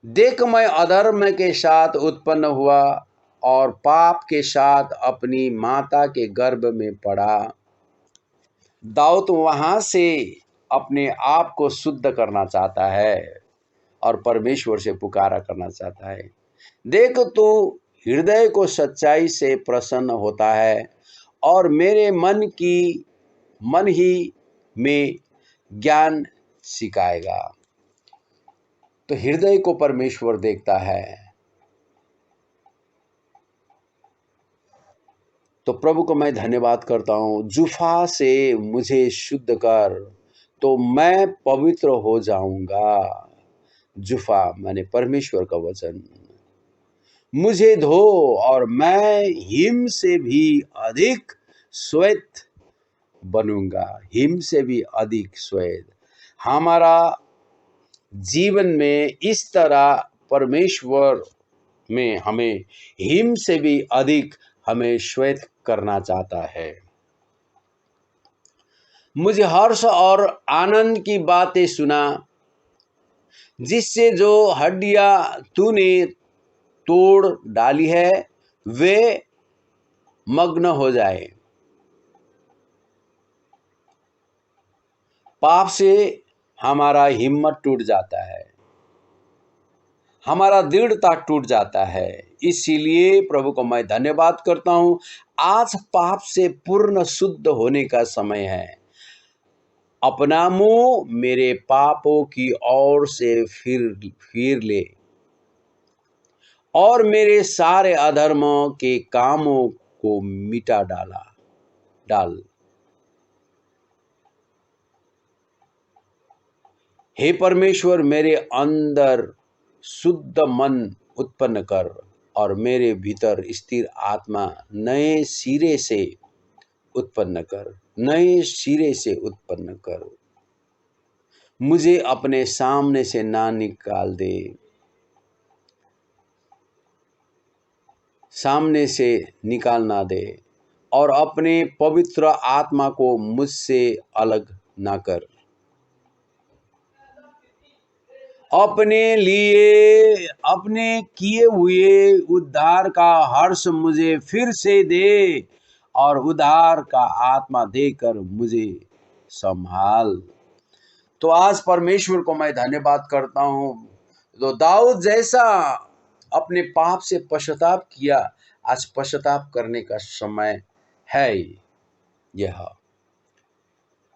[SPEAKER 1] देख, मैं अधर्म के साथ उत्पन्न हुआ और पाप के साथ अपनी माता के गर्भ में पड़ा। दाऊद वहां से अपने आप को शुद्ध करना चाहता है और परमेश्वर से पुकारा करना चाहता है। देख, तू हृदय को सच्चाई से प्रसन्न होता है और मेरे मन ही में ज्ञान सिखाएगा। तो हृदय को परमेश्वर देखता है। तो प्रभु को मैं धन्यवाद करता हूँ। जुफा से मुझे शुद्ध कर तो मैं पवित्र हो जाऊंगा। जुफा माने परमेश्वर का वचन। मुझे धो और मैं हिम से भी अधिक श्वेत बनूंगा। हिम से भी अधिक श्वेत। हमारा जीवन में इस तरह परमेश्वर में हमें हिम से भी अधिक हमें श्वेत करना चाहता है। मुझे हर्ष और आनंद की बातें सुना, जिससे जो हड्डियां तूने तोड़ डाली है वे मग्न हो जाए। पाप से हमारा हिम्मत टूट जाता है, हमारा दृढ़ता टूट जाता है। इसीलिए प्रभु को मैं धन्यवाद करता हूँ। आज पाप से पूर्ण शुद्ध होने का समय है। अपना मुंह मेरे पापों की ओर से फिर ले और मेरे सारे अधर्मों के कामों को मिटा डाल। हे परमेश्वर, मेरे अंदर शुद्ध मन उत्पन्न कर और मेरे भीतर स्थिर आत्मा नए सिरे से उत्पन्न कर। मुझे अपने सामने से ना निकाल दे, सामने से निकाल ना दे और अपने पवित्र आत्मा को मुझसे अलग ना कर। अपने लिए अपने किए हुए उद्धार का हर्ष मुझे फिर से दे और उद्धार का आत्मा देकर मुझे संभाल। तो आज परमेश्वर को मैं धन्यवाद करता हूँ। तो दाऊद जैसा अपने पाप से पश्चाताप किया, आज पश्चाताप करने का समय है यह,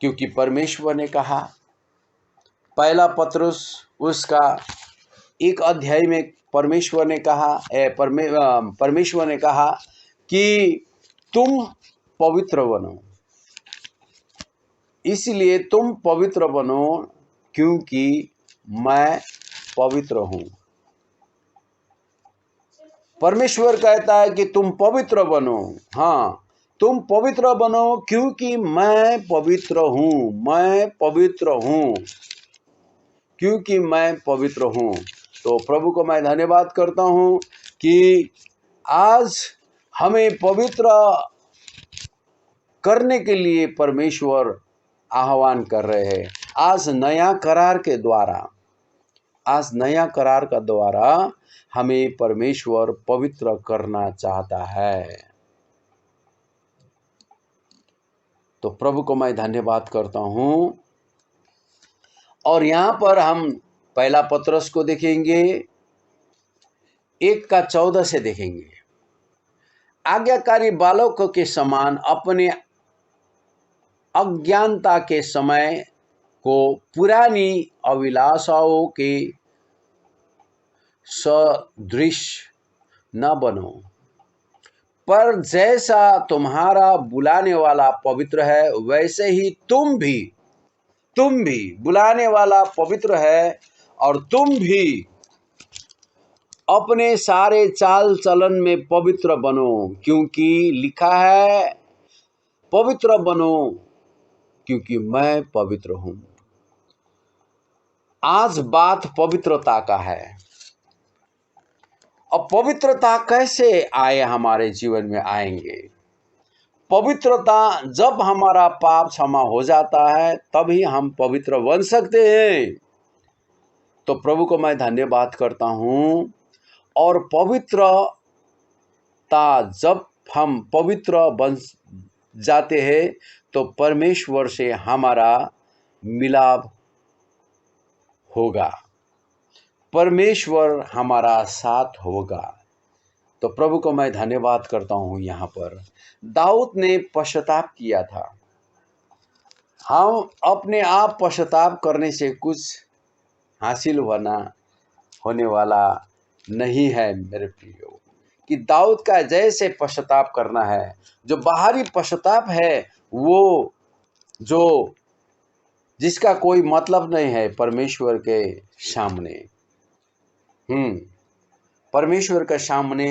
[SPEAKER 1] क्योंकि परमेश्वर ने कहा, पहला पत्रुस उसका 1 अध्याय में परमेश्वर ने कहा कि तुम पवित्र बनो, इसलिए तुम पवित्र बनो क्योंकि मैं पवित्र हूं। परमेश्वर कहता है कि तुम पवित्र बनो। हाँ, तुम पवित्र बनो क्योंकि मैं पवित्र हूं, क्योंकि मैं पवित्र हूं। तो प्रभु को मैं धन्यवाद करता हूं कि आज हमें पवित्र करने के लिए परमेश्वर आह्वान कर रहे हैं। आज नया करार का द्वारा हमें परमेश्वर पवित्र करना चाहता है। तो प्रभु को मैं धन्यवाद करता हूं। और यहां पर हम पहला पत्रस को देखेंगे, 1:14 से देखेंगे। आज्ञाकारी बालकों के समान अपने अज्ञानता के समय को पुरानी अभिलाषाओं के सदृश न बनो, पर जैसा तुम्हारा बुलाने वाला पवित्र है वैसे ही तुम भी बुलाने वाला पवित्र है और तुम भी अपने सारे चाल चलन में पवित्र बनो, क्योंकि लिखा है, पवित्र बनो क्योंकि मैं पवित्र हूं। आज बात पवित्रता का है। अब पवित्रता कैसे आए, हमारे जीवन में आएंगे? पवित्रता जब हमारा पाप क्षमा हो जाता है तभी हम पवित्र बन सकते हैं। तो प्रभु को मैं धन्यवाद करता हूं। और पवित्रता, जब हम पवित्र बन जाते हैं तो परमेश्वर से हमारा मिलाप होगा, परमेश्वर हमारा साथ होगा। तो प्रभु को मैं धन्यवाद करता हूं। यहाँ पर दाऊद ने पश्चाताप किया था। हम अपने आप पश्चाताप करने से कुछ हासिल होने वाला नहीं है मेरे प्रियो, कि दाऊद का जैसे पश्चाताप करना है। जो बाहरी पश्चाताप है वो जिसका कोई मतलब नहीं है परमेश्वर के सामने, परमेश्वर के सामने,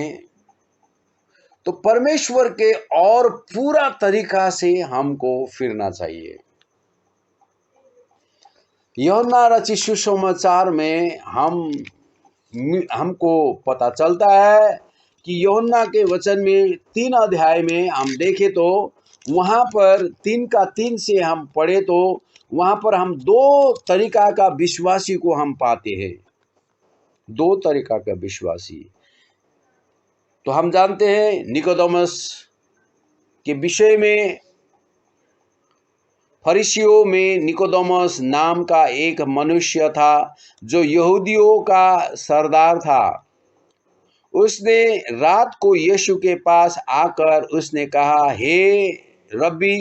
[SPEAKER 1] तो परमेश्वर के और पूरा तरीका से हमको फिरना चाहिए। यूहन्ना रचित सुसमाचार में हमको पता चलता है कि यूहन्ना के वचन में 3 अध्याय में हम देखें तो वहाँ पर 3:3 से हम पढ़े तो वहाँ पर हम 2 तरीका का विश्वासी को हम पाते हैं। 2 तरीका का विश्वासी। तो हम जानते हैं निकोदेमुस के विषय में, फरीसियों में निकोदेमुस नाम का एक मनुष्य था जो यहूदियों का सरदार था। उसने रात को यीशु के पास आकर उसने कहा, हे रब्बी,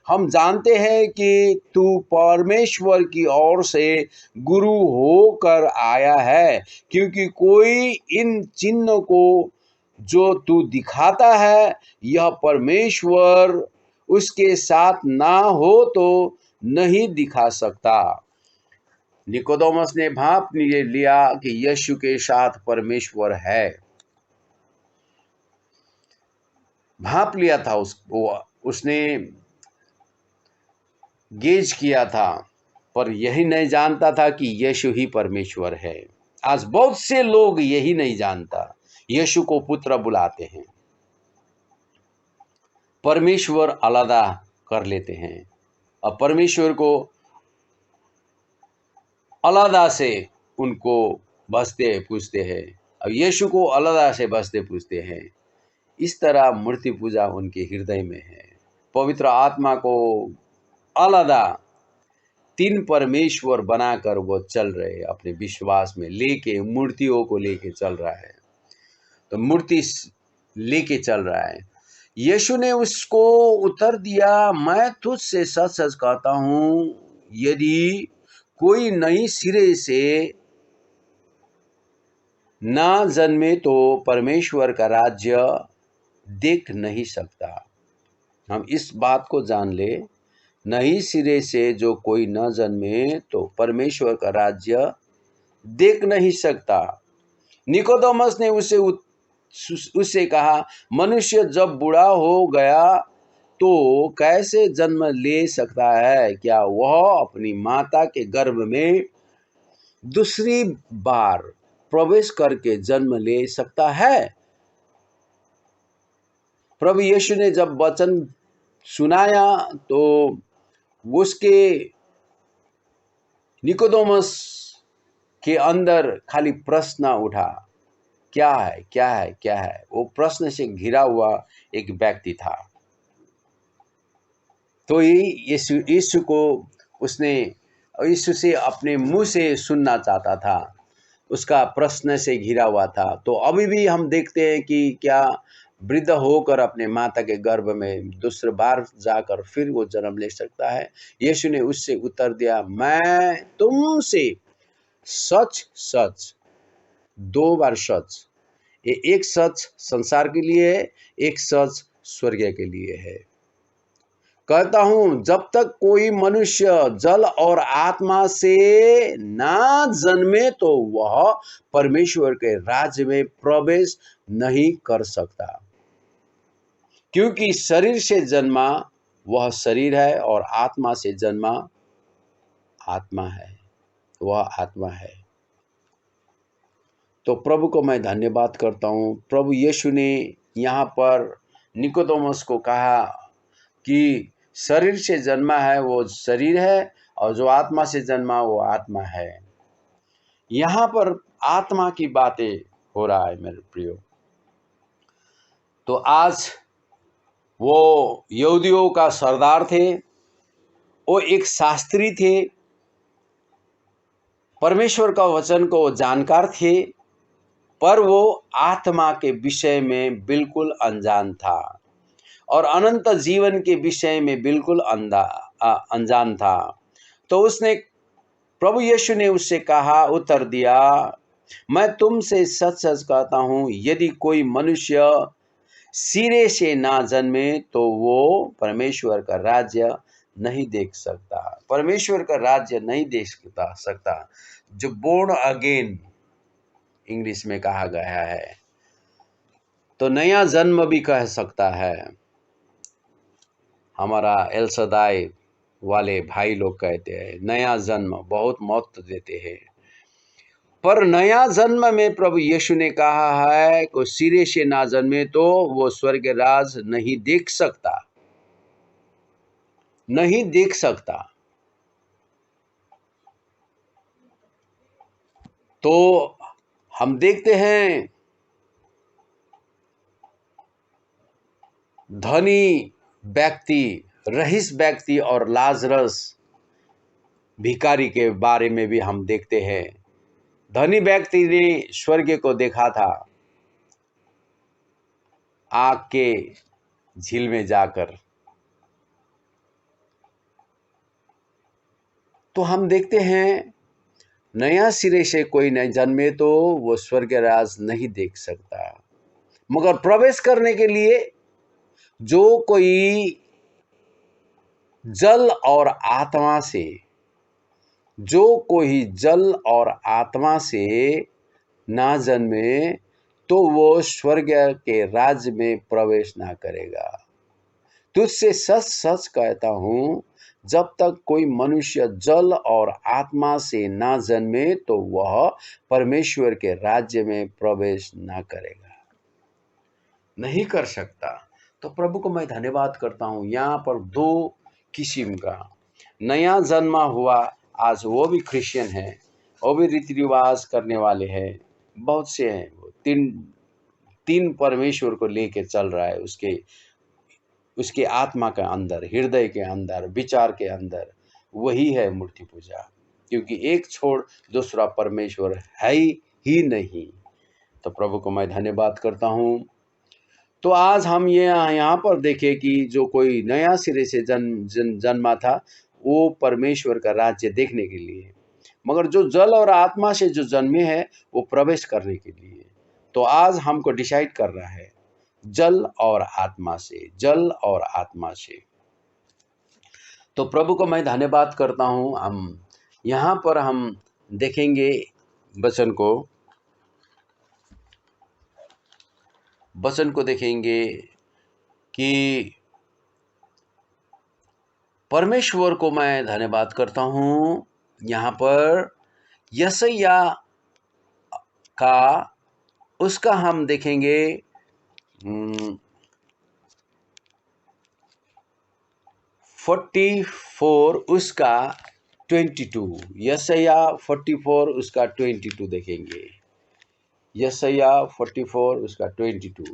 [SPEAKER 1] हम जानते हैं कि तू परमेश्वर की ओर से गुरु होकर आया है, क्योंकि कोई इन चिन्हों को जो तू दिखाता है, यह परमेश्वर उसके साथ ना हो तो नहीं दिखा सकता। निकोदेमुस ने भांप लिया कि यीशु के साथ परमेश्वर है। भांप लिया था, उसने गेज किया था, पर यही नहीं जानता था कि यीशु ही परमेश्वर है। आज बहुत से लोग यही नहीं जानता, यीशु को पुत्र बुलाते हैं, परमेश्वर अलगा कर लेते हैं और परमेश्वर को अलगा से उनको बसते पूछते हैं और यीशु को अलगा से बसते पूछते हैं। इस तरह मूर्ति पूजा उनके हृदय में है। पवित्र आत्मा को अलगा तीन परमेश्वर बनाकर वो चल रहे, अपने विश्वास में लेके मूर्तियों को लेके चल रहा है, तो मूर्ति लेके चल रहा है। यीशु ने उसको उत्तर दिया, मैं तुझसे सच सच कहता हूं, यदि कोई नई सिरे से ना जन्मे तो परमेश्वर का राज्य देख नहीं सकता। हम इस बात को जान ले, नई सिरे से जो कोई न जन्मे तो परमेश्वर का राज्य देख नहीं सकता। निकोदेमुस ने उससे कहा, मनुष्य जब बूढ़ा हो गया तो कैसे जन्म ले सकता है? क्या वह अपनी माता के गर्भ में दूसरी बार प्रवेश करके जन्म ले सकता है? प्रभु यीशु ने जब वचन सुनाया तो उसके निकोदेमुस के अंदर खाली प्रश्न उठा, क्या है, क्या है, क्या है? वो प्रश्न से घिरा हुआ एक व्यक्ति था। तो यीशु को उसने यीशु से अपने मुंह से सुनना चाहता था, उसका प्रश्न से घिरा हुआ था। तो अभी भी हम देखते हैं कि क्या वृद्ध होकर अपने माता के गर्भ में दूसरी बार जाकर फिर वो जन्म ले सकता है? यीशु ने उससे उत्तर दिया, मैं तुमसे सच सच, दो बार सच, ये एक सच संसार के लिए है, एक सच स्वर्ग के लिए है। कहता हूं, जब तक कोई मनुष्य जल और आत्मा से ना जन्मे तो वह परमेश्वर के राज्य में प्रवेश नहीं कर सकता। क्योंकि शरीर से जन्मा वह शरीर है और आत्मा से जन्मा आत्मा है, वह आत्मा है। तो प्रभु को मैं धन्यवाद करता हूं। प्रभु यीशु ने यहाँ पर निकोदेमुस को कहा कि शरीर से जन्मा है वो शरीर है और जो आत्मा से जन्मा वो आत्मा है। यहाँ पर आत्मा की बातें हो रहा है मेरे प्रियो। तो आज वो यहूदियों का सरदार थे, वो एक शास्त्री थे, परमेश्वर का वचन को जानकार थे, पर वो आत्मा के विषय में बिल्कुल अनजान था और अनंत जीवन के विषय में बिल्कुल अनजान था। तो उसने प्रभु यीशु ने उससे कहा, उत्तर दिया, मैं तुमसे सच सच कहता हूं, यदि कोई मनुष्य सिरे से ना जन्मे तो वो परमेश्वर का राज्य नहीं देख सकता। परमेश्वर का राज्य नहीं देख सकता। जो बोर्न अगेन इंग्लिश में कहा गया है, तो नया जन्म भी कह सकता है। हमारा एल सदाई वाले भाई लोग कहते हैं नया जन्म बहुत महत्व देते हैं। पर नया जन्म में प्रभु यीशु ने कहा है कि सिरे से ना जन्मे तो वो स्वर्ग राज नहीं देख सकता, नहीं देख सकता। तो हम देखते हैं धनी व्यक्ति, रईस व्यक्ति और लाजरस भिखारी के बारे में भी हम देखते हैं। धनी व्यक्ति ने स्वर्ग को देखा था आग के झील में जाकर, तो हम देखते हैं नया सिरे से कोई नहीं जन्मे तो वो स्वर्ग राज नहीं देख सकता, मगर प्रवेश करने के लिए जो कोई जल और आत्मा से ना जन्मे तो वो स्वर्ग के राज्य में प्रवेश ना करेगा। तुझसे सच सच कहता हूँ, जब तक कोई मनुष्य जल और आत्मा से ना जन्मे तो वह परमेश्वर के राज्य में प्रवेश ना करेगा, नहीं कर सकता। तो प्रभु को मैं धन्यवाद करता हूँ। यहाँ पर दो किस्म का नया जन्मा हुआ, आज वो भी क्रिश्चियन है, वो भी रीति रिवाज करने वाले हैं, बहुत से हैं। वो तीन परमेश्वर को लेके चल रहा है, उसके आत्मा के अंदर, हृदय के अंदर, विचार के अंदर वही है मूर्ति पूजा, क्योंकि एक छोड़ दूसरा परमेश्वर है ही नहीं। तो प्रभु को मैं धन्यवाद करता हूँ। तो आज हम ये यहाँ पर देखें कि जो कोई नया सिरे से जन्मा था वो परमेश्वर का राज्य देखने के लिए, मगर जो जल और आत्मा से जो जन्मे हैं वो प्रवेश करने के लिए। तो आज हमको डिसाइड कर रहा है जल और आत्मा से। तो प्रभु को मैं धन्यवाद करता हूँ। हम यहाँ पर हम देखेंगे वचन को देखेंगे कि परमेश्वर को मैं धन्यवाद करता हूँ। यहाँ पर यशायाह का उसका हम देखेंगे 44 उसका 22, यशायाह 44 उसका 22 देखेंगे। यशायाह 44 उसका 22।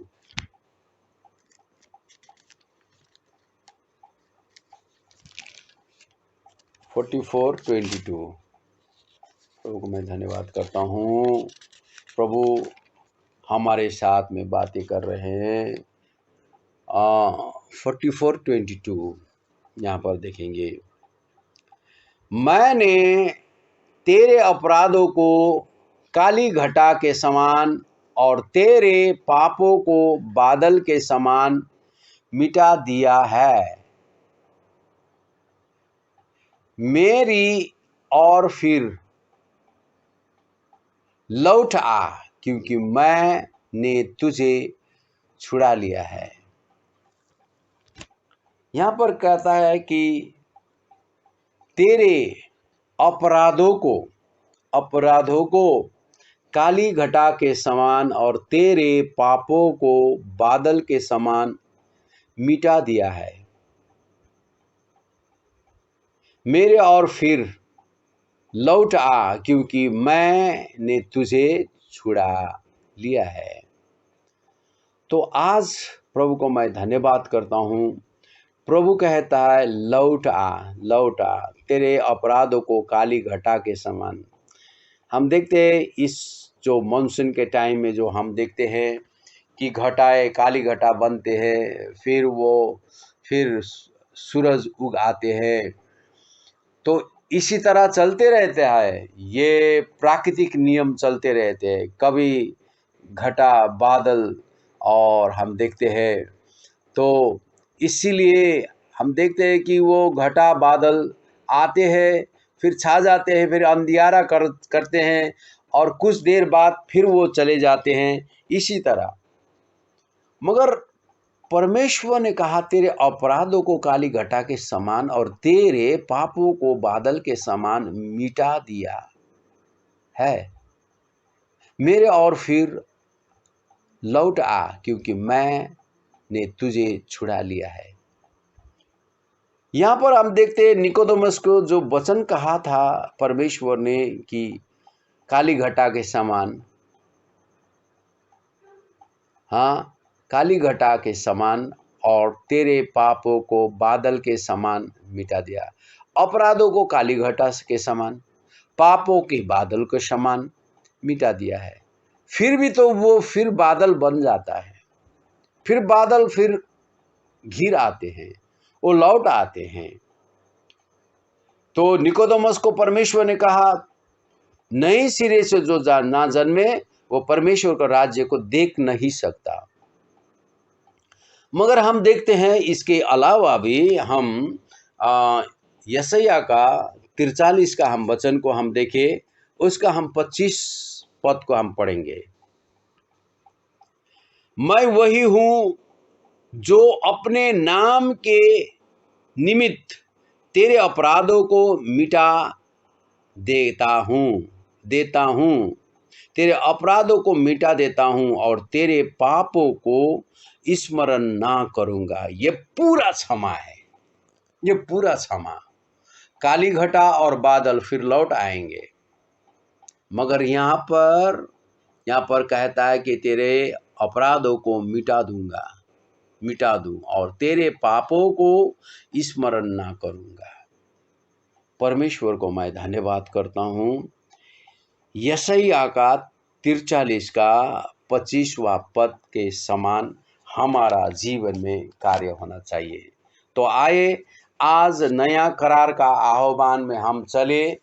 [SPEAKER 1] प्रभु को मैं धन्यवाद करता हूँ। प्रभु हमारे साथ में बातें कर रहे हैं। 44:22 यहाँ पर देखेंगे, मैंने तेरे अपराधों को काली घटा के समान और तेरे पापों को बादल के समान मिटा दिया है। मेरी और फिर लौट आ, क्योंकि मैंने तुझे छुड़ा लिया है। यहाँ पर कहता है कि तेरे अपराधों को काली घटा के समान और तेरे पापों को बादल के समान मिटा दिया है। मेरे और फिर लौट आ, क्योंकि मैंने तुझे छुड़ा लिया है। तो आज प्रभु को मैं धन्यवाद करता हूँ। प्रभु कहता है लौट आ, तेरे अपराधों को काली घटा के समान। हम देखते हैं इस जो मानसून के टाइम में जो हम देखते हैं कि काली घटा बनते हैं, फिर सूरज उग आते हैं। तो इसी तरह चलते रहते हैं, ये प्राकृतिक नियम चलते रहते हैं, कभी घटा बादल, और हम देखते हैं तो इसीलिए हम देखते हैं कि वो घटा बादल आते हैं, फिर छा जाते हैं, फिर अंधियारा करते हैं, और कुछ देर बाद फिर वो चले जाते हैं, इसी तरह। मगर परमेश्वर ने कहा तेरे अपराधों को काली घटा के समान और तेरे पापों को बादल के समान मिटा दिया है। मेरे और फिर लौट आ, क्योंकि मैंने तुझे छुड़ा लिया है। यहाँ पर हम देखते हैं निकोदेमुस को जो वचन कहा था परमेश्वर ने कि काली घटा के समान, हाँ, काली घटा के समान और तेरे पापों को बादल के समान मिटा दिया। अपराधों को काली घटा के समान, पापों के बादल के समान मिटा दिया है। फिर भी तो वो फिर बादल बन जाता है, फिर बादल फिर घिर आते हैं, वो लौट आते हैं। तो निकोदेमस को परमेश्वर ने कहा, नए सिरे से जो ना जन्मे वो परमेश्वर का राज्य को देख नहीं सकता। मगर हम देखते हैं इसके अलावा भी हम यशायाह का 43 का हम वचन को हम देखें, उसका हम 25 पद को हम पढ़ेंगे। मैं वही हूं जो अपने नाम के निमित्त तेरे अपराधों को मिटा देता हूं, तेरे अपराधों को मिटा देता हूं और तेरे पापों को स्मरण ना करूंगा। ये पूरा क्षमा है, ये पूरा क्षमा। काली घटा और बादल फिर लौट आएंगे, मगर यहाँ पर कहता है कि तेरे अपराधों को मिटा दूं और तेरे पापों को स्मरण ना करूंगा। परमेश्वर को मैं धन्यवाद करता हूँ। यशायाह का 43 का 25वां पद के समान हमारा जीवन में कार्य होना चाहिए। तो आए आज नया करार का आह्वान में हम चले।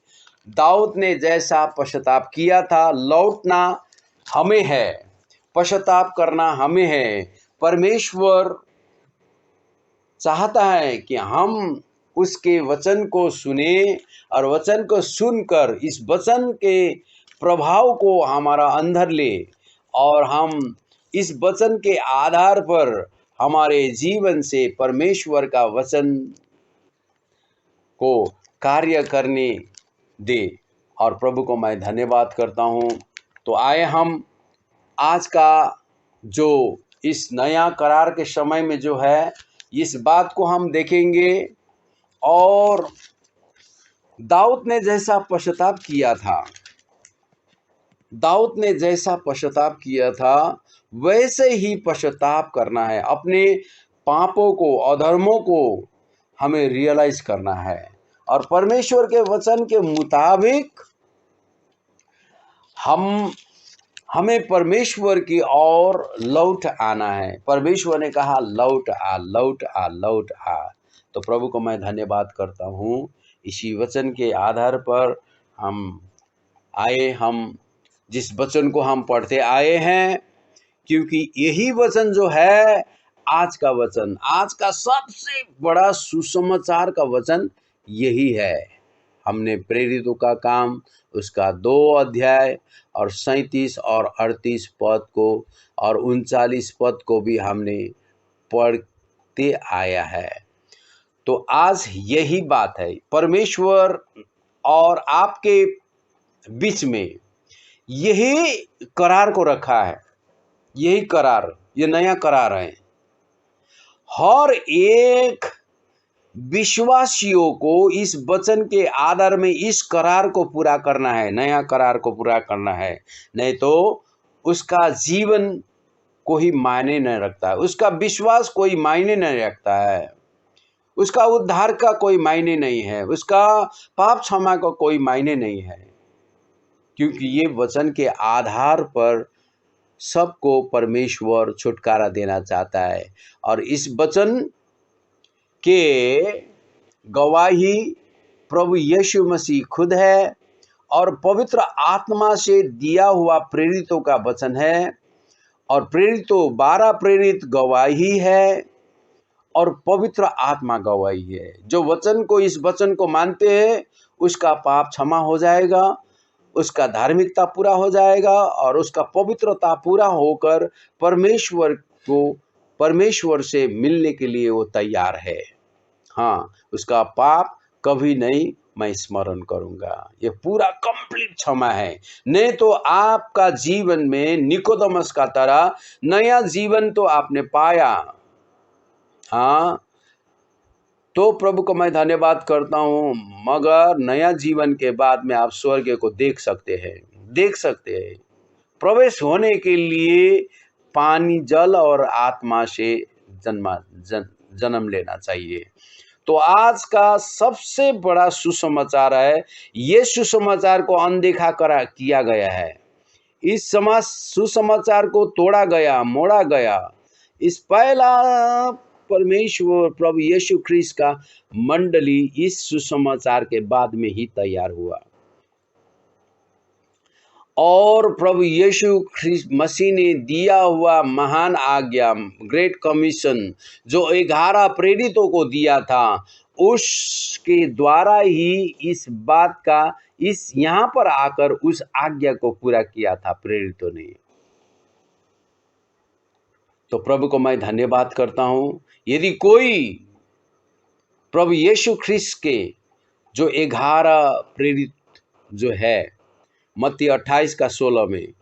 [SPEAKER 1] दाऊद ने जैसा पश्चाताप किया था, लौटना हमें है, पश्चाताप करना हमें है। परमेश्वर चाहता है कि हम उसके वचन को सुने और वचन को सुनकर इस वचन के प्रभाव को हमारा अंदर ले और हम इस वचन के आधार पर हमारे जीवन से परमेश्वर का वचन को कार्य करने दे। और प्रभु को मैं धन्यवाद करता हूँ। तो आए हम आज का जो इस नया करार के समय में जो है, इस बात को हम देखेंगे। और दाऊद ने जैसा पश्चाताप किया था वैसे ही पश्चाताप करना है। अपने पापों को, अधर्मों को हमें रियलाइज करना है और परमेश्वर के वचन के मुताबिक हमें परमेश्वर की ओर लौट आना है। परमेश्वर ने कहा लौट आ। तो प्रभु को मैं धन्यवाद करता हूँ। इसी वचन के आधार पर हम जिस वचन को हम पढ़ते आए हैं, क्योंकि यही वचन जो है आज का वचन, आज का सबसे बड़ा सुसमाचार का वचन यही है। हमने प्रेरितों का काम उसका 2 अध्याय और 37 और 38 पद को और 39 पद को भी हमने पढ़ते आया है। तो आज यही बात है, परमेश्वर और आपके बीच में यही करार को रखा है। यही करार, ये नया करार है। हर एक विश्वासियों को इस वचन के आधार में इस करार को पूरा करना है, नया करार को पूरा करना है। नहीं तो उसका जीवन कोई मायने नहीं रखता है, उसका विश्वास कोई मायने नहीं रखता है, उसका उद्धार का कोई मायने नहीं है, उसका पाप क्षमा का कोई मायने नहीं है। क्योंकि ये वचन के आधार पर सबको परमेश्वर छुटकारा देना चाहता है। और इस वचन के गवाही प्रभु यीशु मसीह खुद है और पवित्र आत्मा से दिया हुआ प्रेरितों का वचन है। और प्रेरितों 12 प्रेरित गवाही है और पवित्र आत्मा गवाही है। जो वचन को, इस वचन को मानते हैं उसका पाप क्षमा हो जाएगा, उसका धार्मिकता पूरा हो जाएगा और उसका पवित्रता पूरा होकर परमेश्वर से मिलने के लिए वो तैयार है। हाँ, उसका पाप कभी नहीं मैं स्मरण करूंगा। ये पूरा कंप्लीट क्षमा है। नहीं तो आपका जीवन में निकोदेमस का तरह नया जीवन तो आपने पाया। हाँ, तो प्रभु को मैं धन्यवाद करता हूँ। मगर नया जीवन के बाद में आप स्वर्ग को देख सकते हैं। प्रवेश होने के लिए पानी, जल और आत्मा से जन्म लेना चाहिए। तो आज का सबसे बड़ा सुसमाचार है, ये सुसमाचार को अनदेखा किया गया है। इस सुसमाचार को तोड़ा गया, मोड़ा गया। इस पहला परमेश्वर प्रभु यीशु ख्रीस्त का मंडली इस सुसमाचार के बाद में ही तैयार हुआ। और प्रभु यीशु ख्रीस्त मसीह ने दिया हुआ महान आज्ञा, ग्रेट कमीशन, जो 11 प्रेरितों को दिया था, उसके द्वारा ही इस बात का इस यहाँ पर आकर उस आज्ञा को पूरा किया था प्रेरितों ने। तो प्रभु को मैं धन्यवाद करता हूं। यदि कोई प्रभु यीशु ख्रीस्त के जो 11 प्रेरित जो है मत्ती 28:16 में,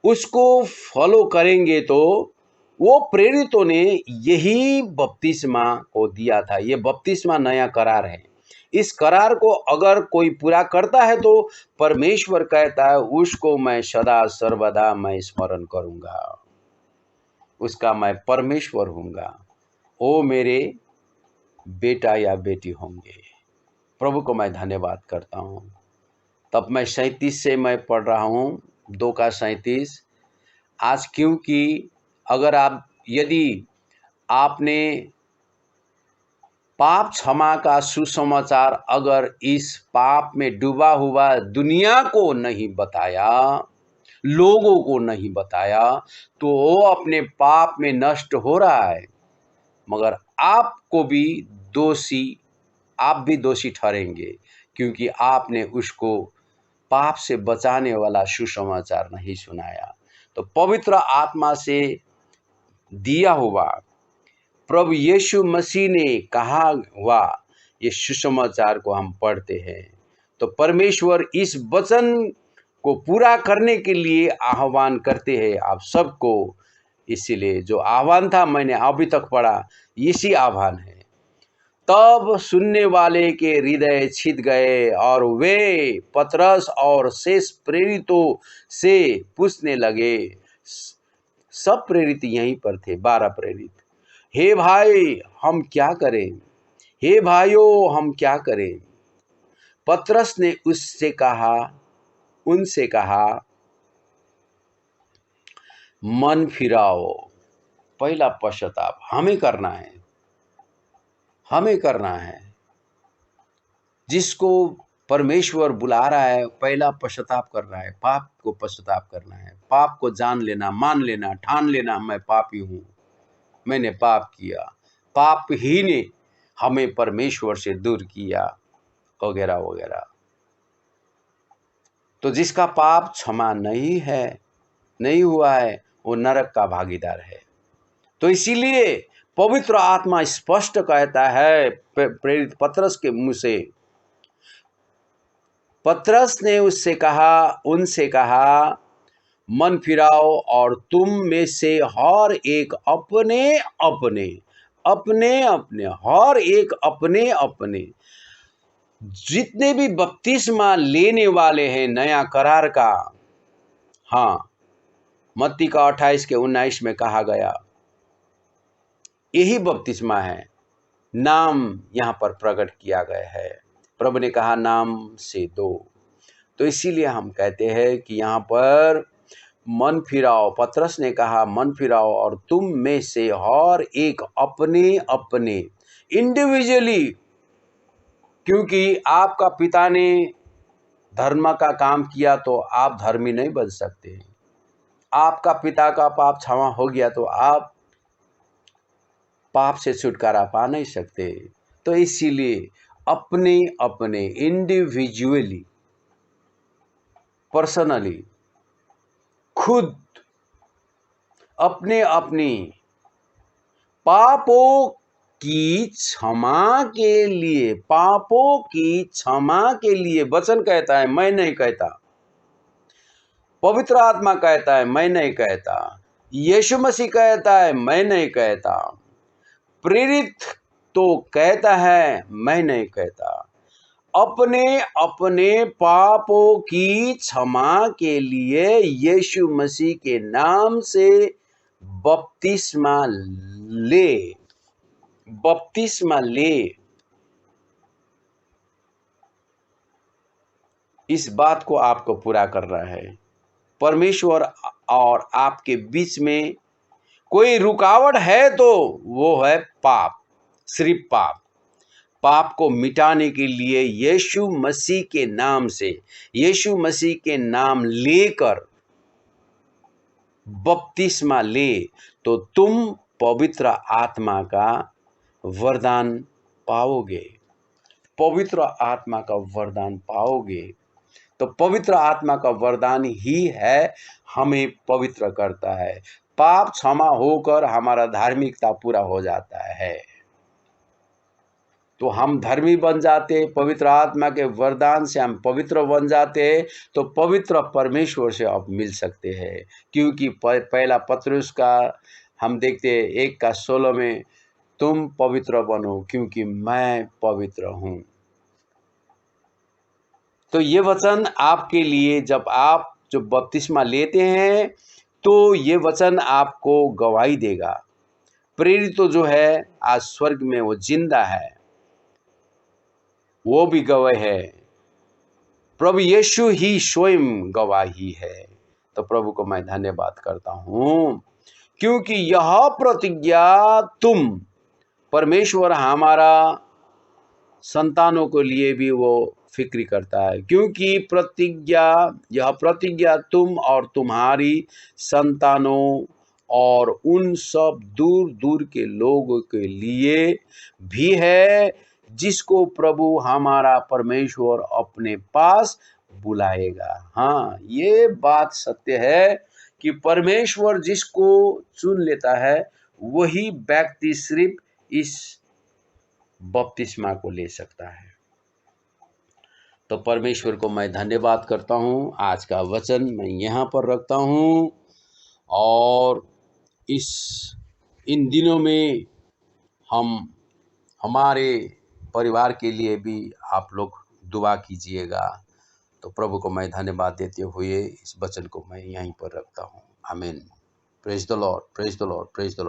[SPEAKER 1] उसको फॉलो करेंगे तो वो प्रेरितों ने यही बपतिस्मा को दिया था। ये बपतिस्मा नया करार है। इस करार को अगर कोई पूरा करता है तो परमेश्वर कहता है उसको मैं सदा सर्वदा मैं स्मरण करूंगा, उसका मैं परमेश्वर होऊंगा, वो मेरे बेटा या बेटी होंगे। प्रभु को मैं धन्यवाद करता हूँ। तब मैं 37 से मैं पढ़ रहा हूँ, 2:37। आज क्योंकि अगर यदि आपने पाप क्षमा का सुसमाचार अगर इस पाप में डूबा हुआ दुनिया को नहीं बताया, लोगों को नहीं बताया, तो वो अपने पाप में नष्ट हो रहा है, मगर आपको भी आप भी दोषी ठहरेंगे, क्योंकि आपने उसको पाप से बचाने वाला सुसमाचार नहीं सुनाया। तो पवित्र आत्मा से दिया हुआ प्रभु यीशु मसीह ने कहा हुआ ये सुसमाचार को हम पढ़ते हैं, तो परमेश्वर इस वचन को पूरा करने के लिए आह्वान करते हैं आप सबको। इसीलिए जो आह्वान था मैंने अभी तक पढ़ा, इसी आह्वान है। तब सुनने वाले के हृदय छिद गए और वे पतरस और शेष प्रेरितों से पूछने लगे। सब प्रेरित यहीं पर थे, 12 प्रेरित। हे भाई हम क्या करें? हे भाइयों हम क्या करें? पतरस ने उनसे कहा मन फिराओ। पहला पश्चाताप हमें करना है। जिसको परमेश्वर बुला रहा है पहला पश्चाताप कर रहा है, पाप को पश्चाताप करना है, पाप को जान लेना, मान लेना, ठान लेना मैं पापी हूँ, मैंने पाप किया, पाप ही ने हमें परमेश्वर से दूर किया, वगैरह वगैरह। तो जिसका पाप क्षमा नहीं हुआ है वो नरक का भागीदार है। तो इसीलिए पवित्र आत्मा स्पष्ट कहता है प्रेरित पतरस के मुंह से, पतरस ने उनसे कहा मन फिराओ और तुम में से हर एक अपने जितने भी बपतिस्मा लेने वाले हैं नया करार का, हाँ, मत्ती का 28:19 में कहा गया यही बपतिस्मा है, नाम यहाँ पर प्रकट किया गया है। प्रभु ने कहा नाम से दो। तो इसीलिए हम कहते हैं कि यहाँ पर मन फिराओ, पतरस ने कहा मन फिराओ और तुम में से हर एक अपने इंडिविजुअली, क्योंकि आपका पिता ने धर्म का काम किया तो आप धर्मी नहीं बन सकते, आपका पिता का पाप क्षमा हो गया तो आप पाप से छुटकारा पा नहीं सकते। तो इसीलिए अपने इंडिविजुअली, पर्सनली, खुद अपनी पापों की क्षमा के लिए वचन कहता है, मैं नहीं कहता, पवित्र आत्मा कहता है मैं नहीं कहता, यीशु मसीह कहता है मैं नहीं कहता, प्रेरित तो कहता है मैं नहीं कहता, अपने पापों की क्षमा के लिए यीशु मसीह के नाम से बपतिस्मा ले। इस बात को आपको पूरा करना है। परमेश्वर और आपके बीच में कोई रुकावट है तो वो है पाप, सिर्फ पाप। पाप को मिटाने के लिए यीशु मसीह के नाम से, यीशु मसीह के नाम लेकर बपतिस्मा ले तो तुम पवित्र आत्मा का वरदान पाओगे, पवित्र आत्मा का वरदान पाओगे। तो पवित्र आत्मा का वरदान ही है हमें पवित्र करता है। पाप क्षमा होकर हमारा धार्मिकता पूरा हो जाता है, तो हम धर्मी बन जाते, पवित्र आत्मा के वरदान से हम पवित्र बन जाते हैं, तो पवित्र परमेश्वर से अब मिल सकते हैं। क्योंकि पहला पत्रुस का हम देखते हैं 1:16 में, तुम पवित्र बनो क्योंकि मैं पवित्र हूँ। तो ये वचन आपके लिए, जब आप जो बपतिस्मा लेते हैं तो ये वचन आपको गवाही देगा। प्रेरित तो जो है आज स्वर्ग में वो जिंदा है, वो भी गवाह है, प्रभु यीशु ही स्वयं गवाही है। तो प्रभु को मैं धन्यवाद करता हूँ, क्योंकि यह प्रतिज्ञा तुम, परमेश्वर हमारा संतानों के लिए भी वो फिक्र करता है, क्योंकि यह प्रतिज्ञा तुम और तुम्हारी संतानों और उन सब दूर दूर के लोगों के लिए भी है, जिसको प्रभु हमारा परमेश्वर अपने पास बुलाएगा। हाँ, ये बात सत्य है कि परमेश्वर जिसको चुन लेता है वही व्यक्ति सिर्फ इस बपतिस्मा को ले सकता है। तो परमेश्वर को मैं धन्यवाद करता हूँ। आज का वचन मैं यहाँ पर रखता हूँ, और इन दिनों में हमारे परिवार के लिए भी आप लोग दुआ कीजिएगा। तो प्रभु को मैं धन्यवाद देते हुए इस वचन को मैं यहीं पर रखता हूँ। आमीन। Praise the Lord, praise the Lord, praise the Lord.